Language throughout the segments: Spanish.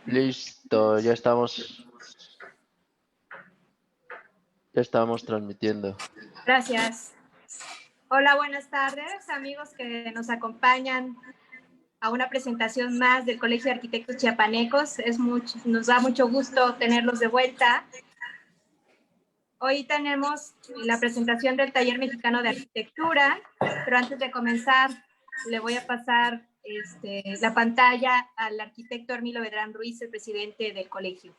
Listo, ya estamos transmitiendo. Gracias. Hola, buenas tardes, amigos que nos acompañan a una presentación más del Colegio de Arquitectos Chiapanecos. Nos da mucho gusto tenerlos de vuelta. Hoy tenemos la presentación del Taller Mexicano de Arquitectura, pero antes de comenzar, le voy a pasar la pantalla al arquitecto Hermilo Vedrán Ruiz, el presidente del colegio.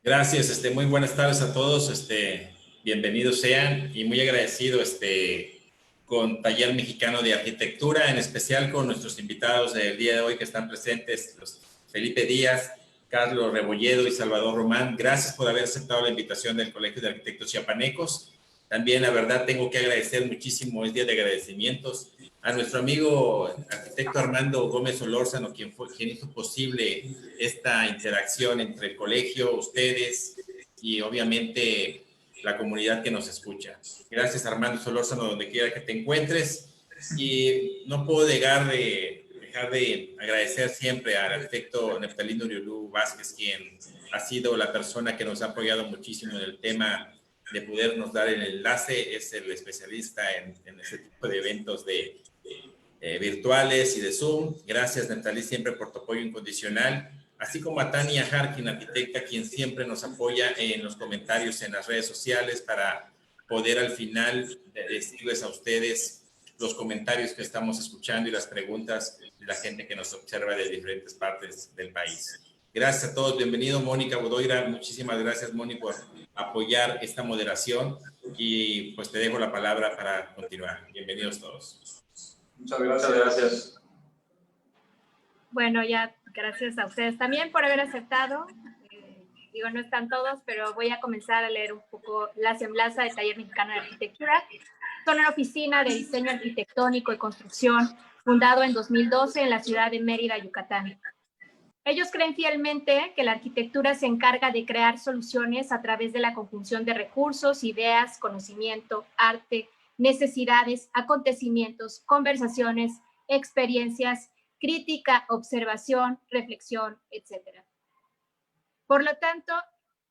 Gracias, muy buenas tardes a todos, bienvenidos sean y muy agradecido con Taller Mexicano de Arquitectura, en especial con nuestros invitados del día de hoy que están presentes, los Felipe Díaz, Carlos Rebolledo y Salvador Román. Gracias por haber aceptado la invitación del Colegio de Arquitectos Chiapanecos. También, la verdad, tengo que agradecer muchísimo, es día de agradecimientos, a nuestro amigo arquitecto Armando Gómez Solórzano, quien hizo posible esta interacción entre el colegio, ustedes y obviamente la comunidad que nos escucha. Gracias, Armando Solórzano, donde quiera que te encuentres. Y no puedo dejar de agradecer siempre al arquitecto Neftalí Uriolú Vázquez, quien ha sido la persona que nos ha apoyado muchísimo en el tema de podernos dar el enlace. Es el especialista en ese tipo de eventos virtuales y de Zoom. Gracias, Neftalí, siempre por tu apoyo incondicional, así como a Tania Harkin, arquitecta, quien siempre nos apoya en los comentarios en las redes sociales para poder al final decirles a ustedes los comentarios que estamos escuchando y las preguntas de la gente que nos observa de diferentes partes del país. Gracias a todos. Bienvenido, Mónica Bodoira. Muchísimas gracias, Moni, por apoyar esta moderación y pues te dejo la palabra para continuar. Bienvenidos todos. Muchas gracias. Bueno, ya gracias a ustedes también por haber aceptado. Digo, no están todos, pero voy a comenzar a leer un poco la semblanza del Taller Mexicano de Arquitectura. Son una oficina de diseño arquitectónico y construcción fundado en 2012 en la ciudad de Mérida, Yucatán. Ellos creen fielmente que la arquitectura se encarga de crear soluciones a través de la conjunción de recursos, ideas, conocimiento, arte, necesidades, acontecimientos, conversaciones, experiencias, crítica, observación, reflexión, etc. Por lo tanto,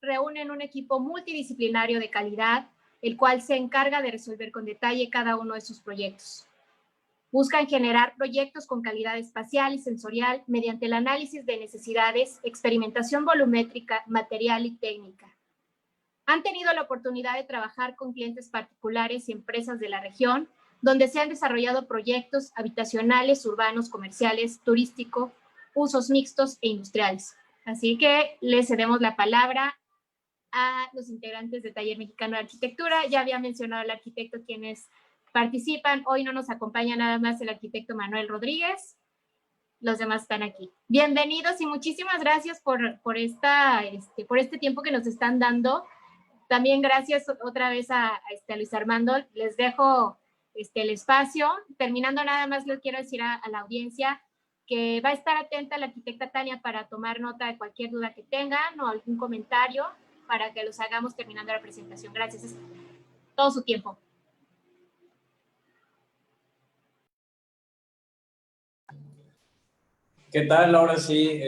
reúnen un equipo multidisciplinario de calidad, el cual se encarga de resolver con detalle cada uno de sus proyectos. Buscan generar proyectos con calidad espacial y sensorial mediante el análisis de necesidades, experimentación volumétrica, material y técnica. Han tenido la oportunidad de trabajar con clientes particulares y empresas de la región, donde se han desarrollado proyectos habitacionales, urbanos, comerciales, turísticos, usos mixtos e industriales. Así que les cedemos la palabra a los integrantes del Taller Mexicano de Arquitectura. Ya había mencionado al arquitecto quienes participan. Hoy no nos acompaña nada más el arquitecto Manuel Rodríguez. Los demás están aquí. Bienvenidos y muchísimas gracias por este tiempo que nos están dando. También gracias otra vez a Luis Armando. Les dejo el espacio. Terminando, nada más les quiero decir a la audiencia que va a estar atenta la arquitecta Tania para tomar nota de cualquier duda que tengan o algún comentario para que los hagamos terminando la presentación. Gracias. Es todo su tiempo. ¿Qué tal? Ahora sí,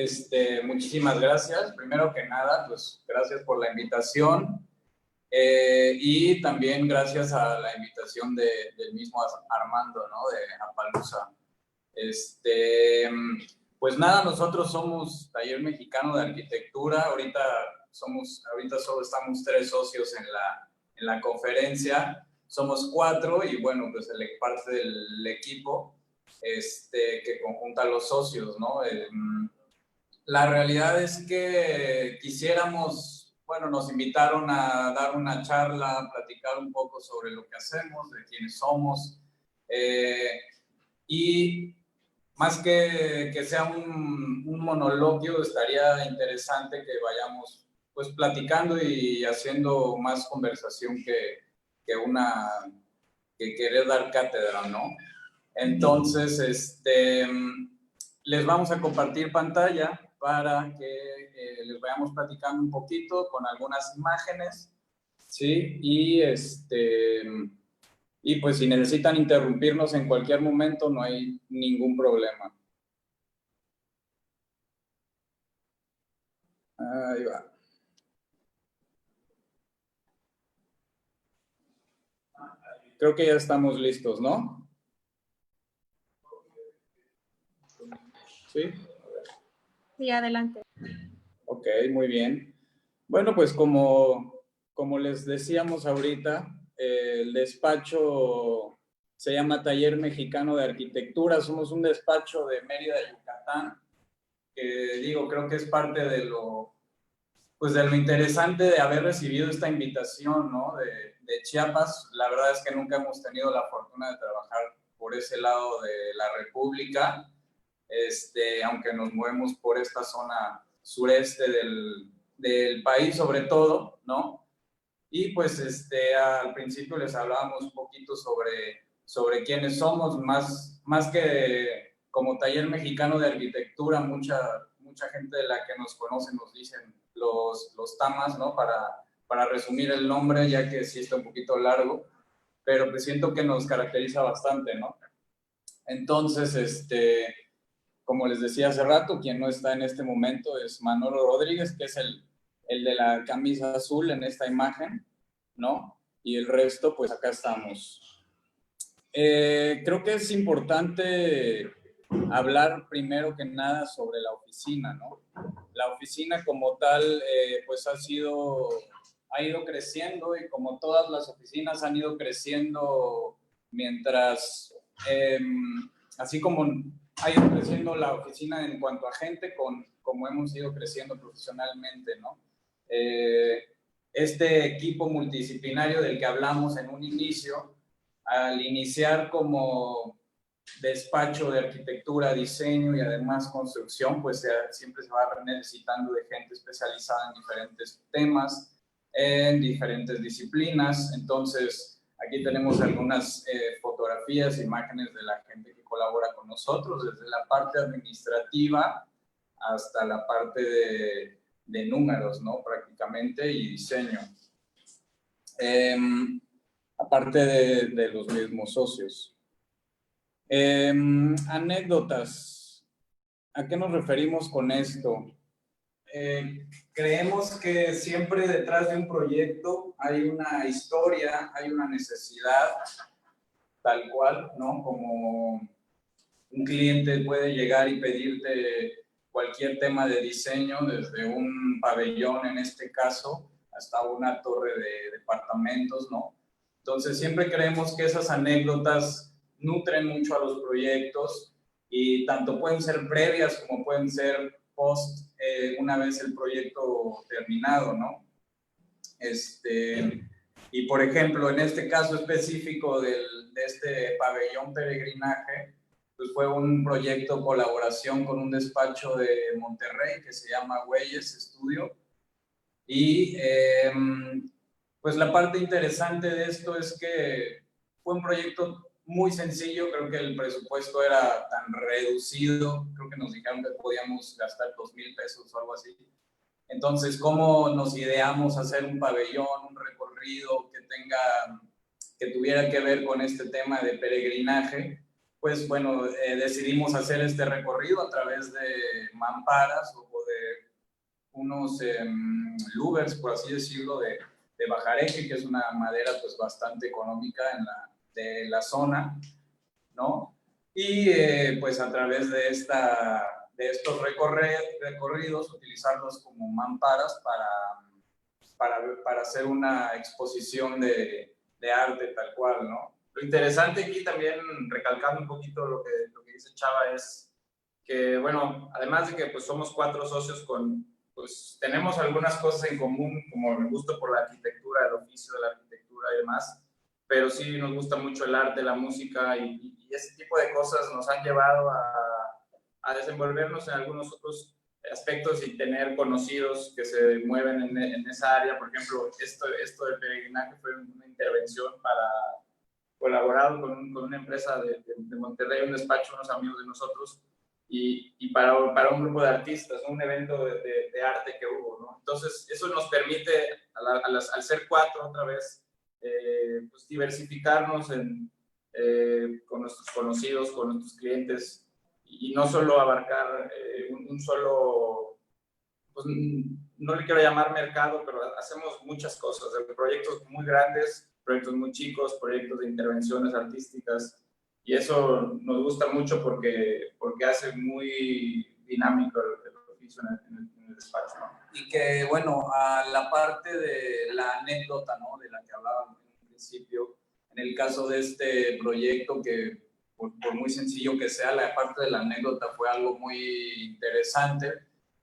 muchísimas gracias. Primero que nada, pues gracias por la invitación y también gracias a la invitación del mismo Armando, ¿no? De Apalooza. Pues nada, nosotros somos Taller Mexicano de Arquitectura. Ahorita solo estamos 3 socios en la conferencia. Somos 4 y bueno, pues parte del equipo que conjunta a los socios, ¿no? La realidad es que nos invitaron a dar una charla, a platicar un poco sobre lo que hacemos, de quiénes somos, y más que sea un monologuio, estaría interesante que vayamos pues platicando y haciendo más conversación que querer dar cátedra, ¿no? Entonces, les vamos a compartir pantalla para que les vayamos platicando un poquito con algunas imágenes, ¿sí? Y pues si necesitan interrumpirnos en cualquier momento, no hay ningún problema. Ahí va. Creo que ya estamos listos, ¿no? ¿Sí? Sí, adelante. Ok, muy bien. Bueno, pues como les decíamos ahorita, el despacho se llama Taller Mexicano de Arquitectura. Somos un despacho de Mérida, Yucatán, que digo, creo que es parte de pues de lo interesante de haber recibido esta invitación, ¿no? De Chiapas. La verdad es que nunca hemos tenido la fortuna de trabajar por ese lado de la República, aunque nos movemos por esta zona sureste del país sobre todo, ¿no? Y pues al principio les hablábamos un poquito sobre quiénes somos, más que como Taller Mexicano de Arquitectura, mucha gente de la que nos conoce nos dicen los tamas, ¿no? Para resumir el nombre, ya que sí está un poquito largo, pero pues siento que nos caracteriza bastante, ¿no? Entonces, como les decía hace rato, quien no está en este momento es Manolo Rodríguez, que es el de la camisa azul en esta imagen, ¿no? Y el resto, pues acá estamos. Creo que es importante hablar primero que nada sobre la oficina, ¿no? La oficina como tal, pues ha ido creciendo y como todas las oficinas han ido creciendo mientras, así como ha ido creciendo la oficina en cuanto a gente, como hemos ido creciendo profesionalmente, ¿no? Este equipo multidisciplinario del que hablamos en un inicio, al iniciar como despacho de arquitectura, diseño y además construcción, pues siempre se va necesitando de gente especializada en diferentes temas, en diferentes disciplinas. Entonces, aquí tenemos algunas fotografías, imágenes de la gente que colabora con nosotros, desde la parte administrativa hasta la parte de números, ¿no? Prácticamente, y diseño. Aparte de los mismos socios. Anécdotas. ¿A qué nos referimos con esto? Creemos que siempre detrás de un proyecto hay una historia, hay una necesidad, tal cual, ¿no? Como un cliente puede llegar y pedirte cualquier tema de diseño, desde un pabellón en este caso, hasta una torre de departamentos, ¿no? Entonces siempre creemos que esas anécdotas nutren mucho a los proyectos y tanto pueden ser previas como pueden ser post una vez el proyecto terminado, ¿no? Y por ejemplo, en este caso específico de este pabellón peregrinaje, pues fue un proyecto colaboración con un despacho de Monterrey que se llama Güeyes Estudio. Y pues la parte interesante de esto es que fue un proyecto muy sencillo, creo que el presupuesto era tan reducido, creo que nos dijeron que podíamos gastar 2,000 pesos o algo así. Entonces, ¿cómo nos ideamos hacer un pabellón, un recorrido que tuviera que ver con este tema de peregrinaje? Pues bueno, decidimos hacer este recorrido a través de mamparas o de unos louvers, por así decirlo, de bajareque, que es una madera pues bastante económica de la zona, ¿no? Y pues a través de estos recorridos, utilizarlos como mamparas para hacer una exposición de arte tal cual, ¿no? Lo interesante aquí también, recalcando un poquito lo que dice Chava, es que, bueno, además de que pues somos 4 socios pues tenemos algunas cosas en común, como el gusto por la arquitectura, el oficio de la arquitectura y demás, pero sí nos gusta mucho el arte, la música y ese tipo de cosas nos han llevado a desenvolvernos en algunos otros aspectos y tener conocidos que se mueven en esa área. Por ejemplo, esto del peregrinaje fue una intervención colaborado con una empresa de Monterrey, un despacho, unos amigos de nosotros, y para un grupo de artistas, ¿no? Un evento de arte que hubo, ¿no? Entonces, eso nos permite, al ser 4 otra vez, pues diversificarnos con nuestros conocidos, con nuestros clientes, y no solo abarcar un solo pues no le quiero llamar mercado, pero hacemos muchas cosas, proyectos muy grandes, proyectos muy chicos, proyectos de intervenciones artísticas, y eso nos gusta mucho porque hace muy dinámico el oficio en el despacho, ¿no? Y que, bueno, a la parte de la anécdota, ¿no? De la que hablábamos en un principio, en el caso de este proyecto, que por muy sencillo que sea, la parte de la anécdota fue algo muy interesante,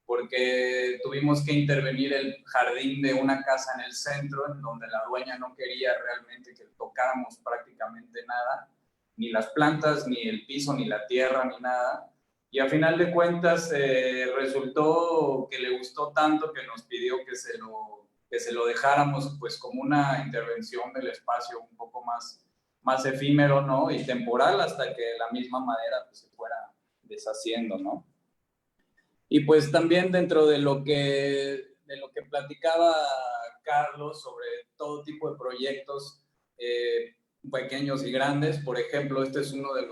porque tuvimos que intervenir el jardín de una casa en el centro, en donde la dueña no quería realmente que tocáramos prácticamente nada, ni las plantas, ni el piso, ni la tierra, ni nada. Y a final de cuentas resultó que le gustó tanto que nos pidió que se lo dejáramos pues como una intervención del espacio un poco más efímero, ¿no? Y temporal, hasta que la misma madera pues, se fuera deshaciendo, ¿no? Y pues también dentro de lo que platicaba Carlos sobre todo tipo de proyectos pequeños y grandes, por ejemplo, este es uno de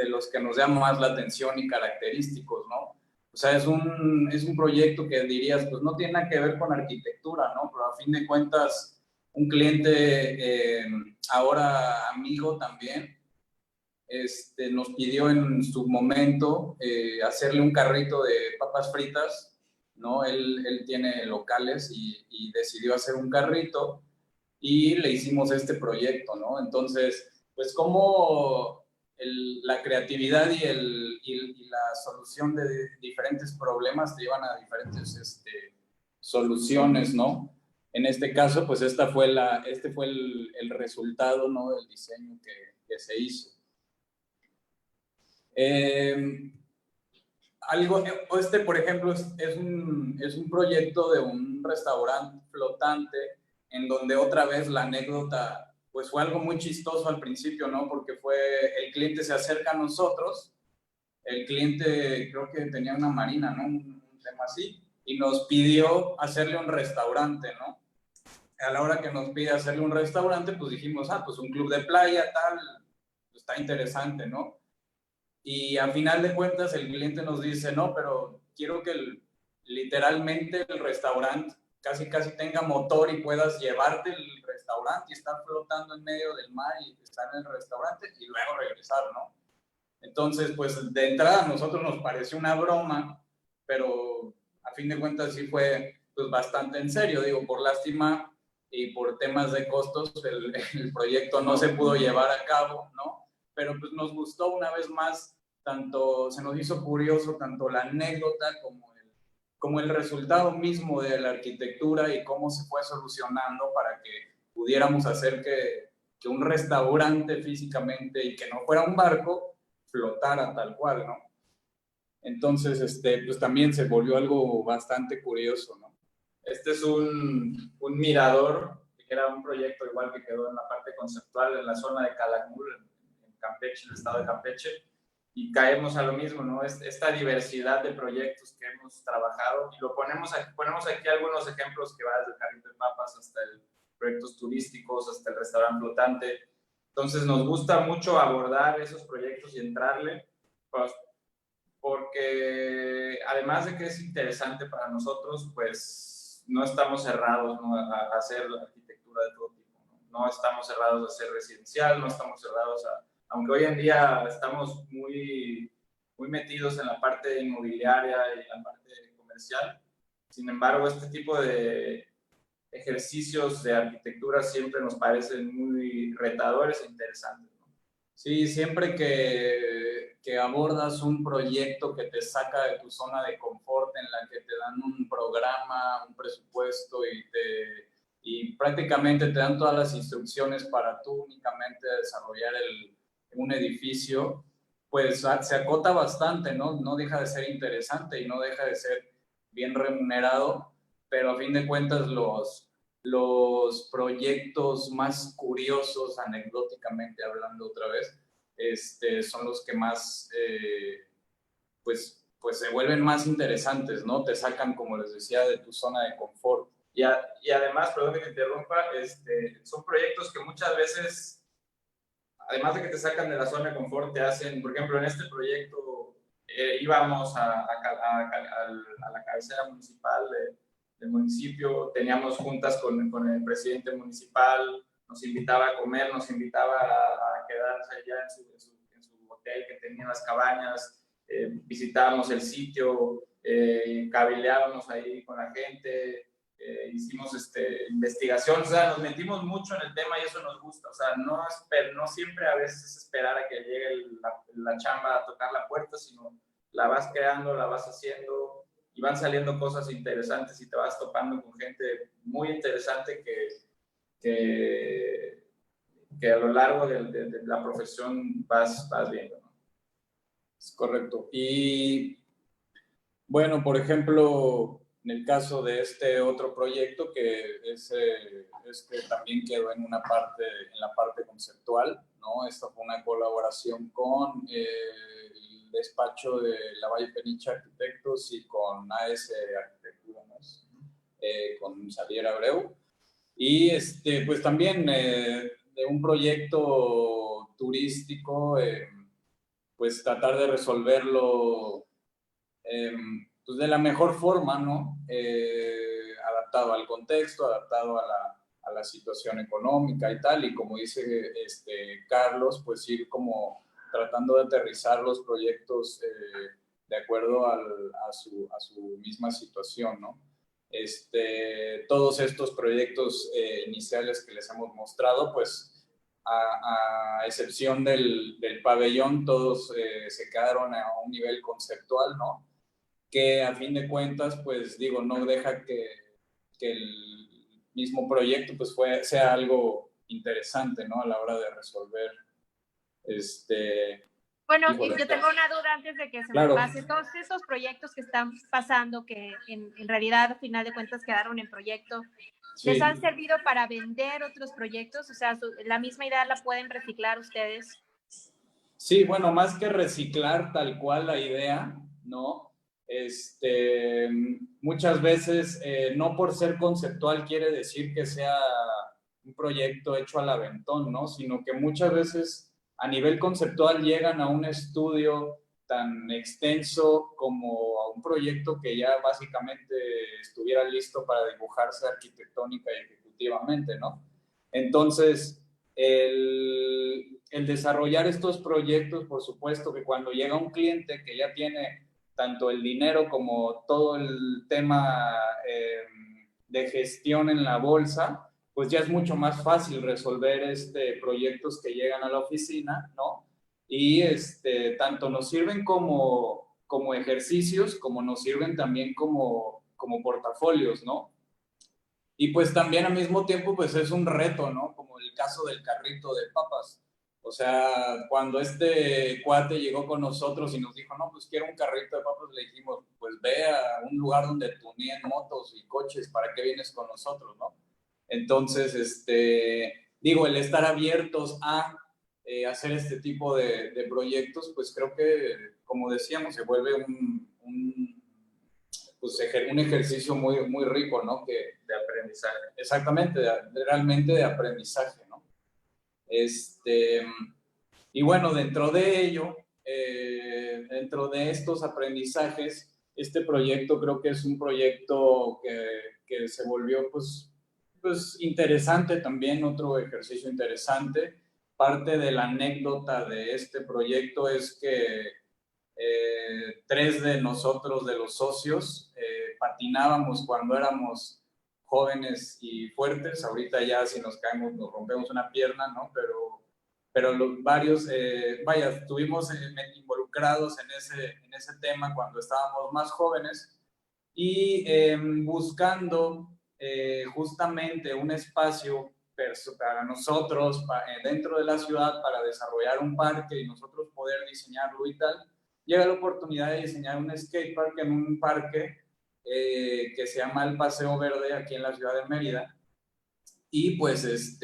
los que nos llama más la atención y característicos, ¿no? O sea, es un proyecto que dirías, pues no tiene nada que ver con arquitectura, ¿no? Pero a fin de cuentas, un cliente ahora amigo también, nos pidió en su momento hacerle un carrito de papas fritas, ¿no? Él tiene locales y decidió hacer un carrito y le hicimos este proyecto, ¿no? Entonces, pues como la creatividad y la solución de diferentes problemas te llevan a diferentes soluciones, ¿no? En este caso, pues este fue el resultado, ¿no? Del diseño que se hizo. Por ejemplo, es un proyecto de un restaurante flotante en donde otra vez la anécdota pues fue algo muy chistoso al principio, ¿no? Porque el cliente se acerca a nosotros, el cliente creo que tenía una marina, ¿no? Un tema así, y nos pidió hacerle un restaurante, ¿no? A la hora que nos pide hacerle un restaurante, pues dijimos, pues un club de playa, tal, pues está interesante, ¿no? Y a final de cuentas el cliente nos dice, no, pero quiero que literalmente el restaurante casi tenga motor y puedas llevarte el restaurante y estar flotando en medio del mar y estar en el restaurante y luego regresar, ¿no? Entonces, pues de entrada a nosotros nos pareció una broma, pero a fin de cuentas sí fue pues bastante en serio, digo, por lástima y por temas de costos el proyecto no se pudo llevar a cabo, ¿no? Pero pues nos gustó una vez más, se nos hizo curioso tanto la anécdota como el resultado mismo de la arquitectura y cómo se fue solucionando para que pudiéramos hacer que un restaurante físicamente y que no fuera un barco flotara tal cual, ¿no? Entonces, pues también se volvió algo bastante curioso, ¿no? Este es un mirador, que era un proyecto igual que quedó en la parte conceptual en la zona de Calakmul, en Campeche, el estado de Campeche, y caemos a lo mismo, ¿no? Esta diversidad de proyectos que hemos trabajado, y ponemos aquí algunos ejemplos que va desde el carrito de papas hasta proyectos turísticos, hasta el restaurante flotante. Entonces nos gusta mucho abordar esos proyectos y entrarle, pues, porque además de que es interesante para nosotros, pues no estamos cerrados, ¿no? a hacer arquitectura de todo tipo, ¿no? No estamos cerrados a hacer residencial, no estamos cerrados aunque hoy en día estamos muy metidos en la parte inmobiliaria y la parte comercial, sin embargo, este tipo de ejercicios de arquitectura siempre nos parecen muy retadores e interesantes, ¿no? Sí, siempre que abordas un proyecto que te saca de tu zona de confort, en la que te dan un programa, un presupuesto y prácticamente te dan todas las instrucciones para tú únicamente desarrollar un edificio, pues se acota bastante, ¿no? No deja de ser interesante y no deja de ser bien remunerado, pero a fin de cuentas los proyectos más curiosos, anecdóticamente hablando otra vez, son los que más, pues se vuelven más interesantes, ¿no? Te sacan, como les decía, de tu zona de confort. Y además, perdón que te interrumpa, son proyectos que muchas veces, además de que te sacan de la zona de confort, te hacen, por ejemplo, en este proyecto íbamos a la cabecera municipal municipio, teníamos juntas con el presidente municipal, nos invitaba a comer, nos invitaba a quedarse allá en su hotel que tenía las cabañas, visitábamos el sitio, cabildeábamos ahí con la gente, hicimos investigación, o sea, nos metimos mucho en el tema y eso nos gusta, o sea, no siempre a veces esperar a que llegue la chamba a tocar la puerta, sino la vas creando, la vas haciendo y van saliendo cosas interesantes y te vas topando con gente muy interesante que a lo largo de la profesión vas viendo, ¿no? Es correcto. Y bueno, por ejemplo, en el caso de este otro proyecto que también quedó en la parte conceptual, ¿no? Esta fue una colaboración con el despacho de Lavalle Peniche Arquitectos y con AS Arquitectura, ¿no? Con Xavier Abreu. Y pues también de un proyecto turístico, pues tratar de resolverlo pues de la mejor forma, ¿no? Adaptado al contexto, adaptado a la situación económica y tal, y como dice Carlos, pues ir como tratando de aterrizar los proyectos de acuerdo a su misma situación, ¿no? Todos estos proyectos iniciales que les hemos mostrado, pues a excepción del pabellón, todos se quedaron a un nivel conceptual, ¿no? Que a fin de cuentas, pues digo, no deja que el mismo proyecto pues sea algo interesante, ¿no? A la hora de resolver Bueno, híjole. y yo tengo una duda antes de que se Claro. me pase. Todos estos proyectos que están pasando, que en realidad, al final de cuentas, quedaron en proyecto, Sí. ¿les han servido para vender otros proyectos? O sea, la misma idea la pueden reciclar ustedes. Sí, bueno, más que reciclar tal cual la idea, ¿no? Muchas veces, no por ser conceptual quiere decir que sea un proyecto hecho al aventón, ¿no? Sino que muchas veces a nivel conceptual llegan a un estudio tan extenso como a un proyecto que ya básicamente estuviera listo para dibujarse arquitectónica y ejecutivamente, ¿no? Entonces, el desarrollar estos proyectos, por supuesto que cuando llega un cliente que ya tiene tanto el dinero como todo el tema de gestión en la bolsa, pues ya es mucho más fácil resolver proyectos que llegan a la oficina, ¿no? Y tanto nos sirven como ejercicios, como nos sirven también como portafolios, ¿no? Y pues también al mismo tiempo pues es un reto, ¿no? Como el caso del carrito de papas. O sea, cuando este cuate llegó con nosotros y nos dijo, no, pues quiero un carrito de papas, le dijimos, pues ve a un lugar donde tuneen motos y coches, ¿para qué vienes con nosotros, no? Entonces, digo, el estar abiertos a hacer este tipo de proyectos, pues creo que, como decíamos, se vuelve un ejercicio muy, muy rico, ¿no? De aprendizaje. Exactamente, realmente de aprendizaje, ¿no? Y bueno, dentro de ello, dentro de estos aprendizajes, este proyecto creo que es un proyecto que se volvió pues interesante también, otro ejercicio interesante. Parte de la anécdota de este proyecto es que 3 de nosotros, de los socios, patinábamos cuando éramos jóvenes y fuertes. Ahorita ya si nos caemos nos rompemos una pierna, ¿no? Pero varios, estuvimos involucrados en ese tema cuando estábamos más jóvenes y buscando justamente un espacio para nosotros dentro de la ciudad para desarrollar un parque y nosotros poder diseñarlo y tal. Llega la oportunidad de diseñar un skatepark en un parque que se llama el Paseo Verde aquí en la ciudad de Mérida y pues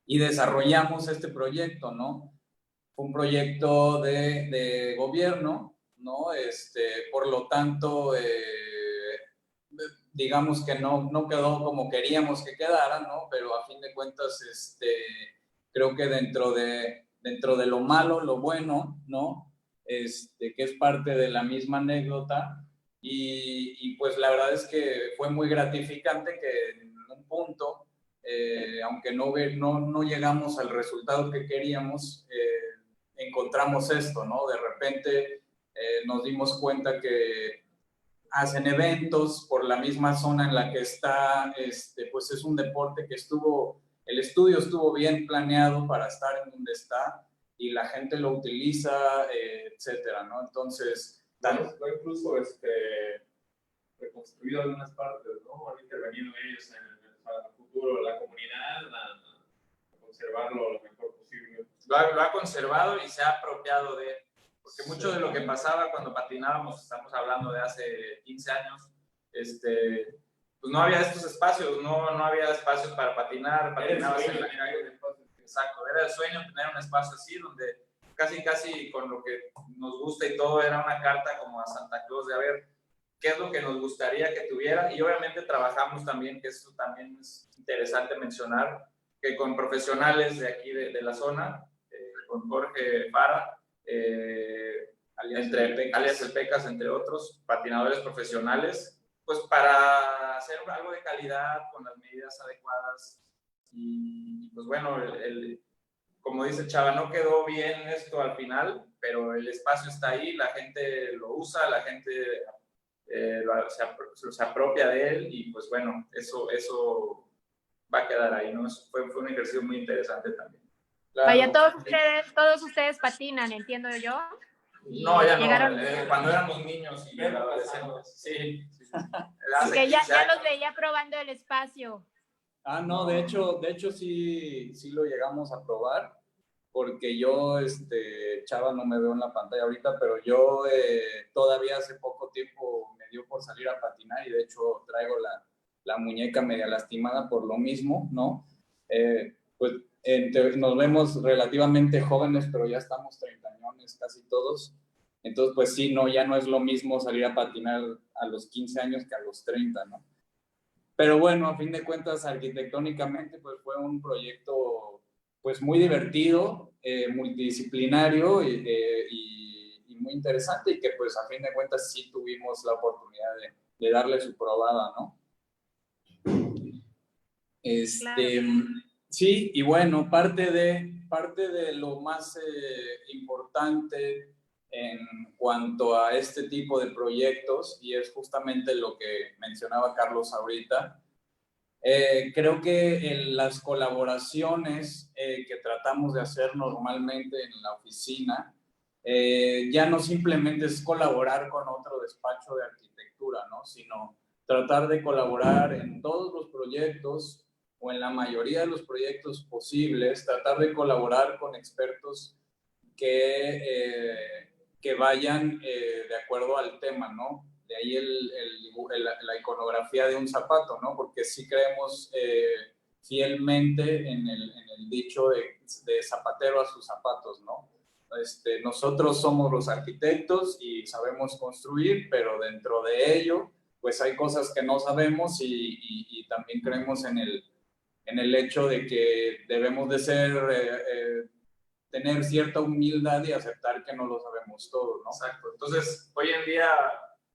y desarrollamos este proyecto, ¿no? Fue un proyecto de gobierno, ¿no? Por lo tanto, digamos que no quedó como queríamos que quedara, ¿no? Pero a fin de cuentas, creo que dentro de lo malo, lo bueno, ¿no? Que es parte de la misma anécdota, y pues la verdad es que fue muy gratificante que en un punto, aunque no llegamos al resultado que queríamos, encontramos esto, ¿no? De repente nos dimos cuenta que hacen eventos por la misma zona en la que está, pues es un deporte que el estudio estuvo bien planeado para estar en donde está y la gente lo utiliza, etcétera, ¿no? Entonces, lo incluso reconstruido algunas partes, ¿no? Han intervenido ellos en el futuro de la comunidad a conservarlo lo mejor posible. Lo ha conservado y se ha apropiado de él. Porque mucho de lo que pasaba cuando patinábamos, estamos hablando de hace 15 años, pues no había estos espacios, no había espacios para patinar, patinabas en la calle. Exacto, era el sueño tener un espacio así donde casi con lo que nos gusta y todo era una carta como a Santa Claus de a ver qué es lo que nos gustaría que tuviera, y obviamente trabajamos también, que eso también es interesante mencionar, que con profesionales de aquí de la zona, con Jorge Fara, alias El Pecas, entre otros, patinadores profesionales, pues para hacer algo de calidad con las medidas adecuadas. Y pues bueno, como dice Chava, no quedó bien esto al final, pero el espacio está ahí, la gente lo usa, la gente se apropia de él, y pues bueno, eso va a quedar ahí, ¿no? Fue un ejercicio muy interesante también. Claro. Vaya, todos ustedes patinan, entiendo yo. No, ya llegaron... no, cuando éramos niños y adolescentes, sí. Que ya los veía probando el espacio. No, de hecho sí lo llegamos a probar, porque yo, Chava, no me veo en la pantalla ahorita, pero yo todavía hace poco tiempo me dio por salir a patinar, y de hecho traigo la muñeca media lastimada por lo mismo, ¿no? Pues nos vemos relativamente jóvenes, pero ya estamos treintañones casi todos. Entonces, pues sí, no, ya no es lo mismo salir a patinar a los 15 años que a los 30, ¿no? Pero bueno, a fin de cuentas, arquitectónicamente, pues fue un proyecto pues muy divertido, multidisciplinario y muy interesante, y que pues a fin de cuentas sí tuvimos la oportunidad de darle su probada, ¿no? Claro. Sí, y bueno, parte de lo más importante en cuanto a este tipo de proyectos, y es justamente lo que mencionaba Carlos ahorita, creo que en las colaboraciones que tratamos de hacer normalmente en la oficina, ya no simplemente es colaborar con otro despacho de arquitectura, ¿no? Sino tratar de colaborar en todos los proyectos, o en la mayoría de los proyectos posibles, tratar de colaborar con expertos que vayan de acuerdo al tema, ¿no? De ahí la iconografía de un zapato, ¿no? Porque sí creemos fielmente en el dicho de zapatero a sus zapatos, ¿no? Nosotros somos los arquitectos y sabemos construir, pero dentro de ello, pues hay cosas que no sabemos, y también creemos en el hecho de que debemos de tener cierta humildad y aceptar que no lo sabemos todo, ¿no? Exacto. Entonces, hoy en día,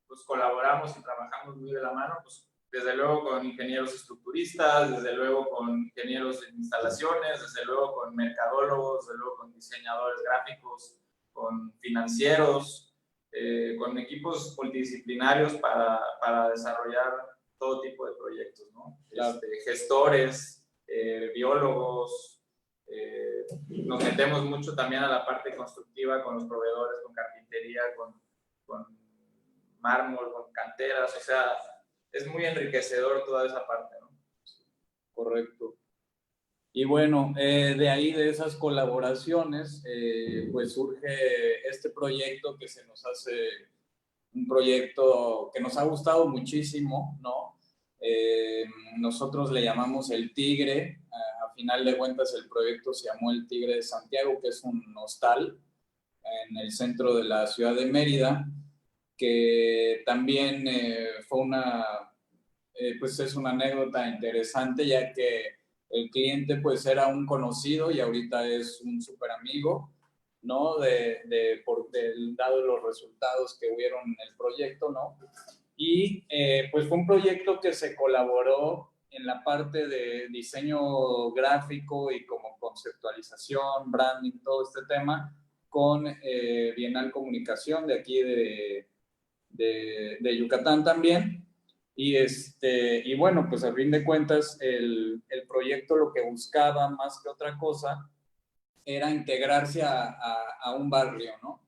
pues colaboramos y trabajamos muy de la mano, pues desde luego con ingenieros estructuristas, desde luego con ingenieros en instalaciones, desde luego con mercadólogos, desde luego con diseñadores gráficos, con financieros, con equipos multidisciplinarios para desarrollar todo tipo de proyectos, ¿no? Claro. Gestores, biólogos, nos metemos mucho también a la parte constructiva con los proveedores, con carpintería, con mármol, con canteras, o sea, es muy enriquecedor toda esa parte, ¿no? Correcto. Y bueno, de ahí, de esas colaboraciones, pues surge este proyecto que se nos hace un proyecto que nos ha gustado muchísimo, ¿no? Nosotros le llamamos El Tigre. A final de cuentas, el proyecto se llamó El Tigre de Santiago, que es un hostal en el centro de la ciudad de Mérida, que también fue pues es una anécdota interesante, ya que el cliente pues era un conocido y ahorita es un súper amigo, ¿no? Dado los resultados que hubieron en el proyecto, ¿no? Y pues fue un proyecto que se colaboró en la parte de diseño gráfico y como conceptualización, branding, todo este tema, con Bienal Comunicación de aquí de Yucatán también. Y bueno, pues a fin de cuentas el proyecto lo que buscaba más que otra cosa era integrarse a un barrio, ¿no?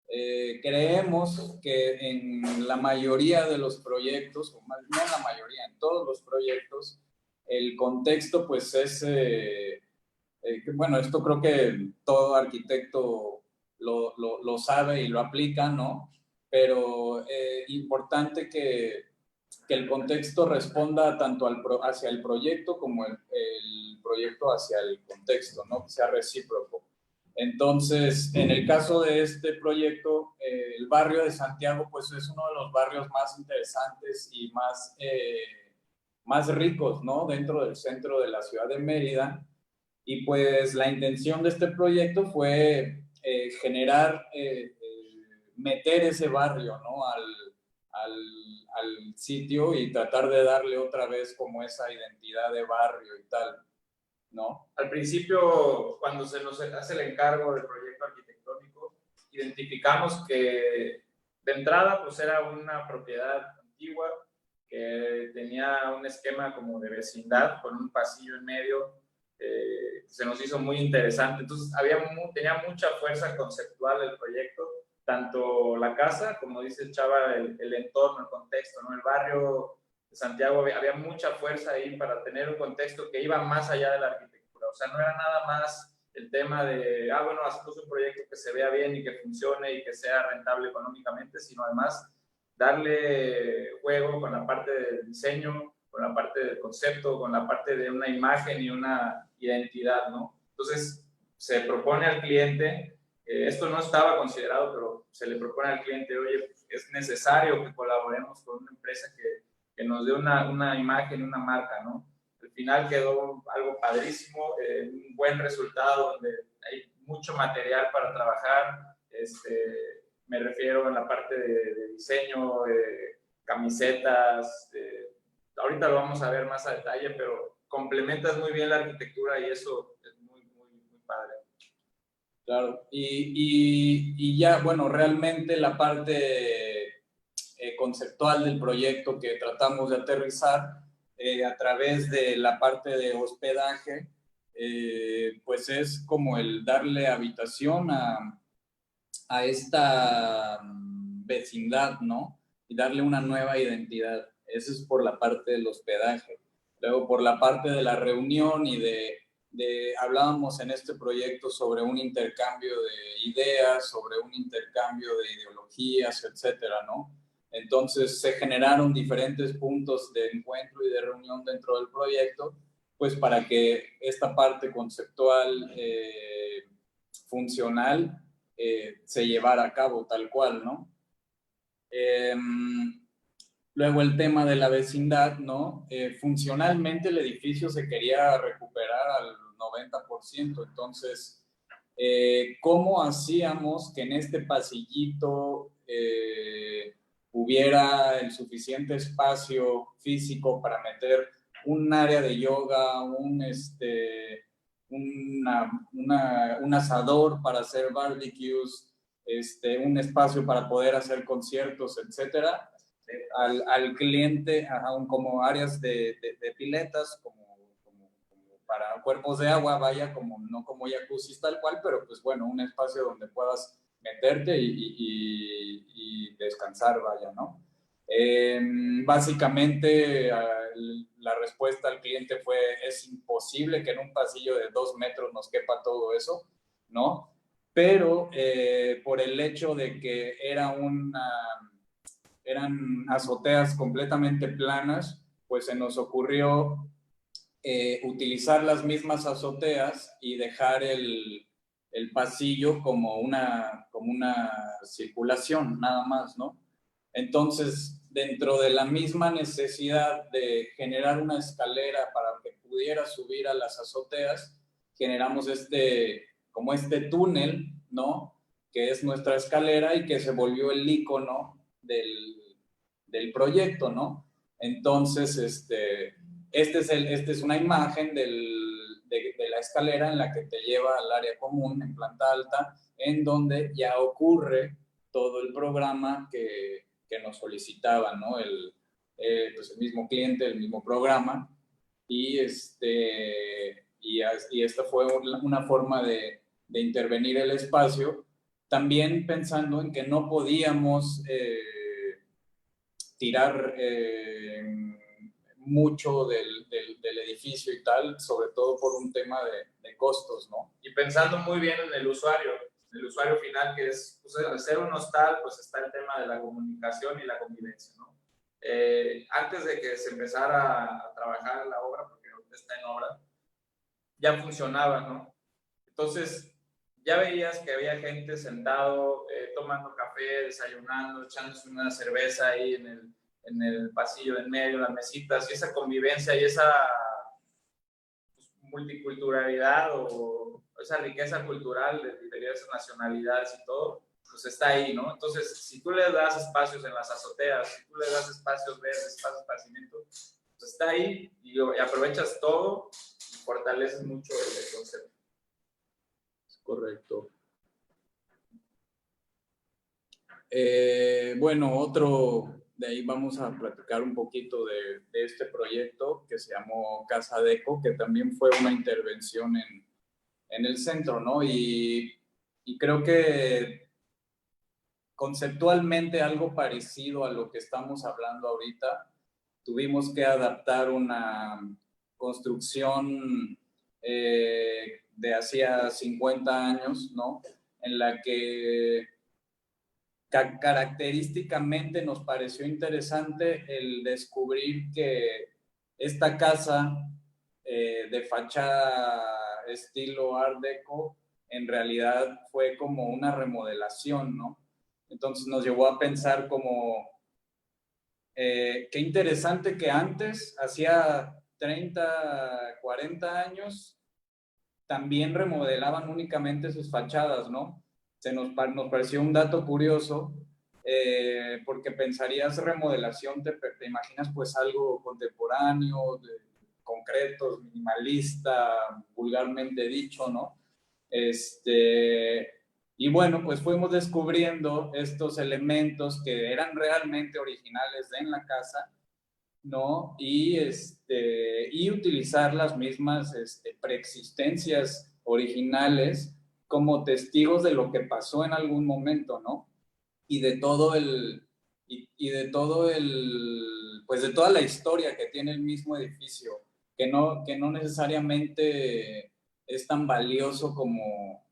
Creemos que en la mayoría de los proyectos, o más, no en la mayoría, en todos los proyectos, el contexto pues es, bueno, esto creo que todo arquitecto lo sabe y lo aplica, ¿no? Pero importante que el contexto responda tanto hacia el proyecto como el proyecto hacia el contexto, ¿no? Que sea recíproco. Entonces, en el caso de este proyecto, el barrio de Santiago, pues es uno de los barrios más interesantes y más ricos, ¿no? Dentro del centro de la ciudad de Mérida. Y pues la intención de este proyecto fue generar, meter ese barrio, ¿no? Al sitio y tratar de darle otra vez como esa identidad de barrio y tal, ¿no? Al principio, cuando se nos hace el encargo del proyecto arquitectónico, identificamos que de entrada pues era una propiedad antigua que tenía un esquema como de vecindad con un pasillo en medio. Se nos hizo muy interesante. Entonces tenía mucha fuerza conceptual el proyecto, tanto la casa, como dice Chava, el entorno, el contexto, ¿no? El barrio de Santiago había mucha fuerza ahí para tener un contexto que iba más allá de la arquitectura. O sea, no era nada más el tema de, bueno, hacemos un proyecto que se vea bien y que funcione y que sea rentable económicamente, sino además darle juego con la parte del diseño, con la parte del concepto, con la parte de una imagen y una identidad, ¿no? Entonces, se propone al cliente, esto no estaba considerado, pero se le propone al cliente, oye, pues, es necesario que colaboremos con una empresa que nos dé una imagen, una marca, ¿no? Al final quedó algo padrísimo, un buen resultado donde hay mucho material para trabajar, me refiero en la parte de diseño, camisetas, ahorita lo vamos a ver más a detalle, pero complementas muy bien la arquitectura y eso es muy, muy, muy padre. Claro, y ya, bueno, realmente la parte conceptual del proyecto que tratamos de aterrizar a través de la parte de hospedaje, pues es como el darle habitación a esta vecindad, ¿no? Y darle una nueva identidad. Eso es por la parte del hospedaje. Luego, por la parte de la reunión y hablábamos en este proyecto sobre un intercambio de ideas, sobre un intercambio de ideologías, etcétera, ¿no? Entonces, se generaron diferentes puntos de encuentro y de reunión dentro del proyecto, pues para que esta parte conceptual, funcional, se llevara a cabo tal cual, ¿no? Luego el tema de la vecindad, ¿no? Funcionalmente el edificio se quería recuperar al 90%, entonces, ¿cómo hacíamos que en este pasillito hubiera el suficiente espacio físico para meter un área de yoga, un asador para hacer barbecues, un espacio para poder hacer conciertos, etcétera, al cliente, como áreas de piletas, como para cuerpos de agua, vaya, no como jacuzzi tal cual, pero pues bueno, un espacio donde puedas meterte y descansar, vaya, ¿no? Básicamente la respuesta al cliente fue: es imposible que en un pasillo de 2 metros nos quepa todo eso, ¿no? Pero por el hecho de que eran azoteas completamente planas, pues se nos ocurrió utilizar las mismas azoteas y dejar el pasillo como una circulación, nada más, ¿no? Entonces, dentro de la misma necesidad de generar una escalera para que pudiera subir a las azoteas, generamos como este túnel, ¿no? Que es nuestra escalera y que se volvió el icono del proyecto, ¿no? Entonces, esta es una imagen de la escalera en la que te lleva al área común en planta alta, en donde ya ocurre todo el programa que nos solicitaba, ¿no? Pues el mismo cliente, el mismo programa, y esta fue una forma de intervenir el espacio, también pensando en que no podíamos tirar mucho del edificio y tal, sobre todo por un tema de costos, ¿no? Y pensando muy bien en el usuario final, que es, pues, al ser un hostal, pues está el tema de la comunicación y la convivencia, ¿no? Antes de que se empezara a trabajar la obra, porque ahorita está en obra, ya funcionaba, ¿no? Entonces, ya veías que había gente sentado, tomando café, desayunando, echándose una cerveza ahí en el pasillo en medio, las mesitas, y esa convivencia y esa, pues, multiculturalidad o esa riqueza cultural de diversas nacionalidades y todo, pues está ahí, ¿no? Entonces, si tú le das espacios en las azoteas, si tú le das espacios verdes, espacios de esparcimiento, pues está ahí y aprovechas todo y fortaleces mucho el concepto. Correcto. Bueno, de ahí vamos a platicar un poquito de este proyecto que se llamó Casa Deco, que también fue una intervención en el centro, ¿no? Y creo que conceptualmente algo parecido a lo que estamos hablando ahorita. Tuvimos que adaptar una construcción de hacía 50 años, ¿no? En la que característicamente nos pareció interesante el descubrir que esta casa de fachada estilo Art Deco en realidad fue como una remodelación, ¿no? Entonces nos llevó a pensar como qué interesante que antes, hacía 30, 40 años, también remodelaban únicamente sus fachadas, ¿no? Nos pareció un dato curioso, porque pensarías remodelación, te imaginas pues algo contemporáneo, concreto, minimalista, vulgarmente dicho, ¿no? Y bueno, pues fuimos descubriendo estos elementos que eran realmente originales en la casa, ¿no? Y utilizar las mismas preexistencias originales como testigos de lo que pasó en algún momento, ¿no? Y de todo pues de toda la historia que tiene el mismo edificio, que no necesariamente es tan valioso como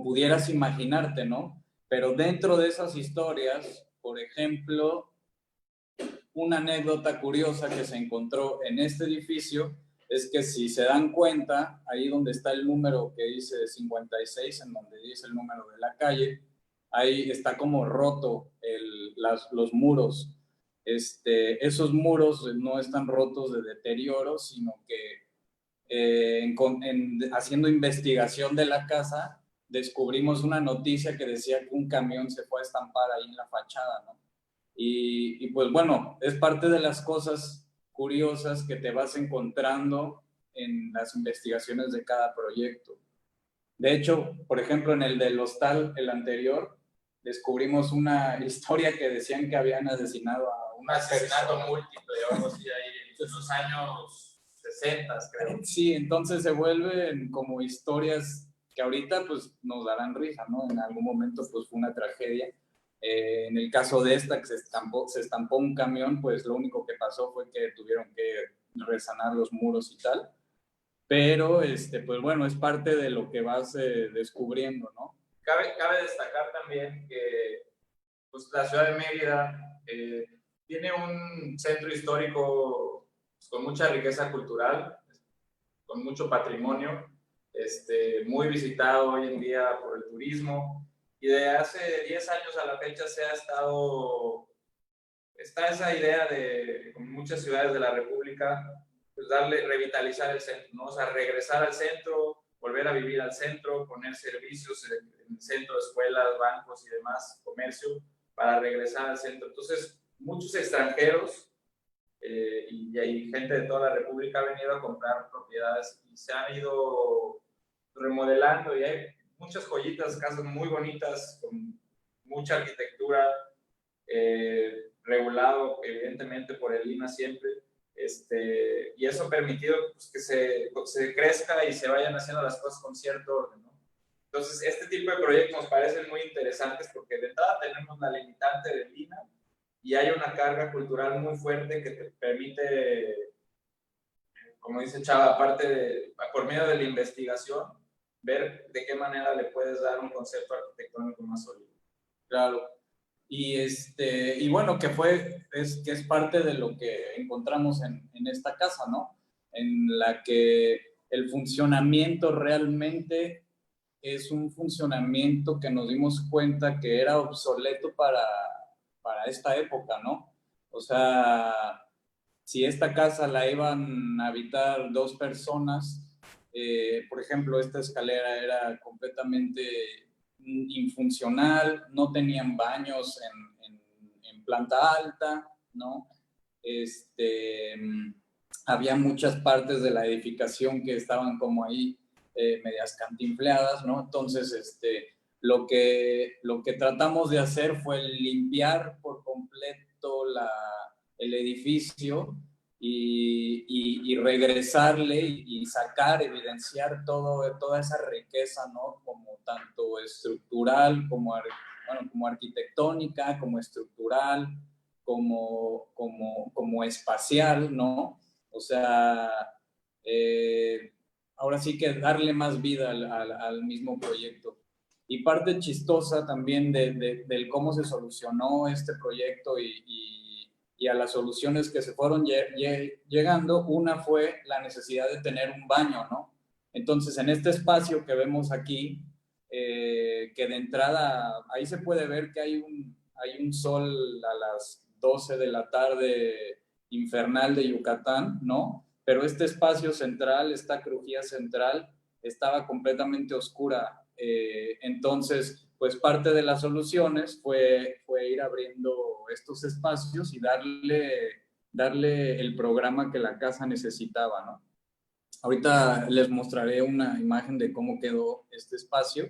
pudieras imaginarte, ¿no? Pero dentro de esas historias, por ejemplo, una anécdota curiosa que se encontró en este edificio es que, si se dan cuenta, ahí donde está el número que dice 56, en donde dice el número de la calle, ahí está como roto los muros. Esos muros no están rotos de deterioro, sino que haciendo investigación de la casa, descubrimos una noticia que decía que un camión se fue a estampar ahí en la fachada, ¿no? Y pues bueno, es parte de las cosas curiosas que te vas encontrando en las investigaciones de cada proyecto. De hecho, por ejemplo, en el del hostal, el anterior, descubrimos una historia que decían que habían asesinado a un asesinato múltiple o algo así ahí en los años 60, creo. Sí, entonces se vuelven como historias que ahorita pues nos darán risa, ¿no? En algún momento pues fue una tragedia. En el caso de esta, que se estampó un camión, pues lo único que pasó fue que tuvieron que resanar los muros y tal. Pero, pues bueno, es parte de lo que vas descubriendo, ¿no? Cabe destacar también que pues, la ciudad de Mérida tiene un centro histórico pues, con mucha riqueza cultural, con mucho patrimonio, muy visitado hoy en día por el turismo. Y de hace 10 años a la fecha está esa idea de, con muchas ciudades de la República, pues revitalizar el centro, ¿no? O sea, regresar al centro, volver a vivir al centro, poner servicios en el centro, escuelas, bancos y demás, comercio, para regresar al centro. Entonces, muchos extranjeros y hay gente de toda la República ha venido a comprar propiedades y se han ido remodelando y hay muchas joyitas, casas muy bonitas con mucha arquitectura, regulado evidentemente por el INAH siempre, y eso ha permitido pues, que se crezca y se vayan haciendo las cosas con cierto orden, ¿no? Entonces, este tipo de proyectos nos parecen muy interesantes porque de entrada tenemos la limitante del INAH y hay una carga cultural muy fuerte que te permite, como dice Chava, por medio de la investigación, ver de qué manera le puedes dar un concepto arquitectónico más sólido. Claro. Y bueno, que es parte de lo que encontramos en esta casa, ¿no? En la que el funcionamiento realmente es un funcionamiento que nos dimos cuenta que era obsoleto para esta época, ¿no? O sea, si esta casa la iban a habitar 2 personas, por ejemplo, esta escalera era completamente infuncional, no tenían baños en planta alta, ¿no? Había muchas partes de la edificación que estaban como ahí medias cantinfleadas, ¿no? Entonces, lo que tratamos de hacer fue limpiar por completo el edificio y regresarle y sacar, evidenciar toda esa riqueza, ¿no? Como tanto estructural, como arquitectónica, como estructural, como espacial, ¿no? O sea, ahora sí que darle más vida al mismo proyecto. Y parte chistosa también del cómo se solucionó este proyecto y a las soluciones que se fueron llegando, una fue la necesidad de tener un baño, ¿no? Entonces, en este espacio que vemos aquí, que de entrada, ahí se puede ver que hay un sol a las 12 de la tarde infernal de Yucatán, ¿no? Pero este espacio central, esta crujía central, estaba completamente oscura. Entonces, pues parte de las soluciones fue ir abriendo estos espacios y darle el programa que la casa necesitaba, ¿no? Ahorita les mostraré una imagen de cómo quedó este espacio.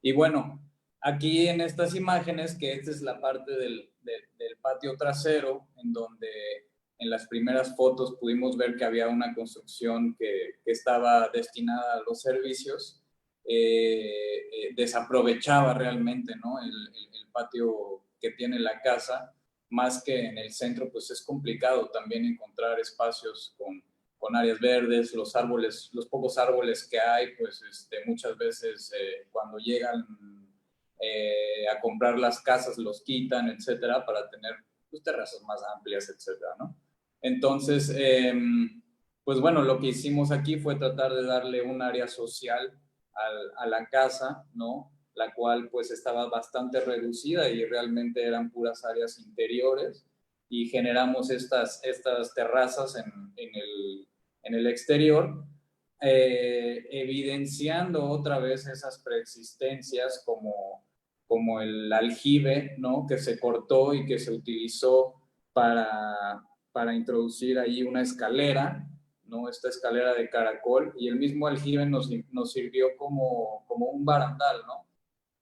Y bueno, aquí en estas imágenes, que esta es la parte del patio trasero, en donde en las primeras fotos pudimos ver que había una construcción que estaba destinada a los servicios, desaprovechaba realmente, ¿no? el patio que tiene la casa, más que en el centro, pues es complicado también encontrar espacios con áreas verdes, los pocos árboles que hay, pues muchas veces cuando llegan a comprar las casas los quitan, etcétera, para tener pues, terrazas más amplias, etcétera, ¿no? Entonces, pues bueno, lo que hicimos aquí fue tratar de darle un área social a la casa, ¿no? La cual pues estaba bastante reducida y realmente eran puras áreas interiores y generamos estas terrazas en el exterior, evidenciando otra vez esas preexistencias como el aljibe, ¿no? Que se cortó y que se utilizó para introducir ahí una escalera, ¿no? Esta escalera de caracol, y el mismo aljibe nos sirvió como un barandal, ¿no?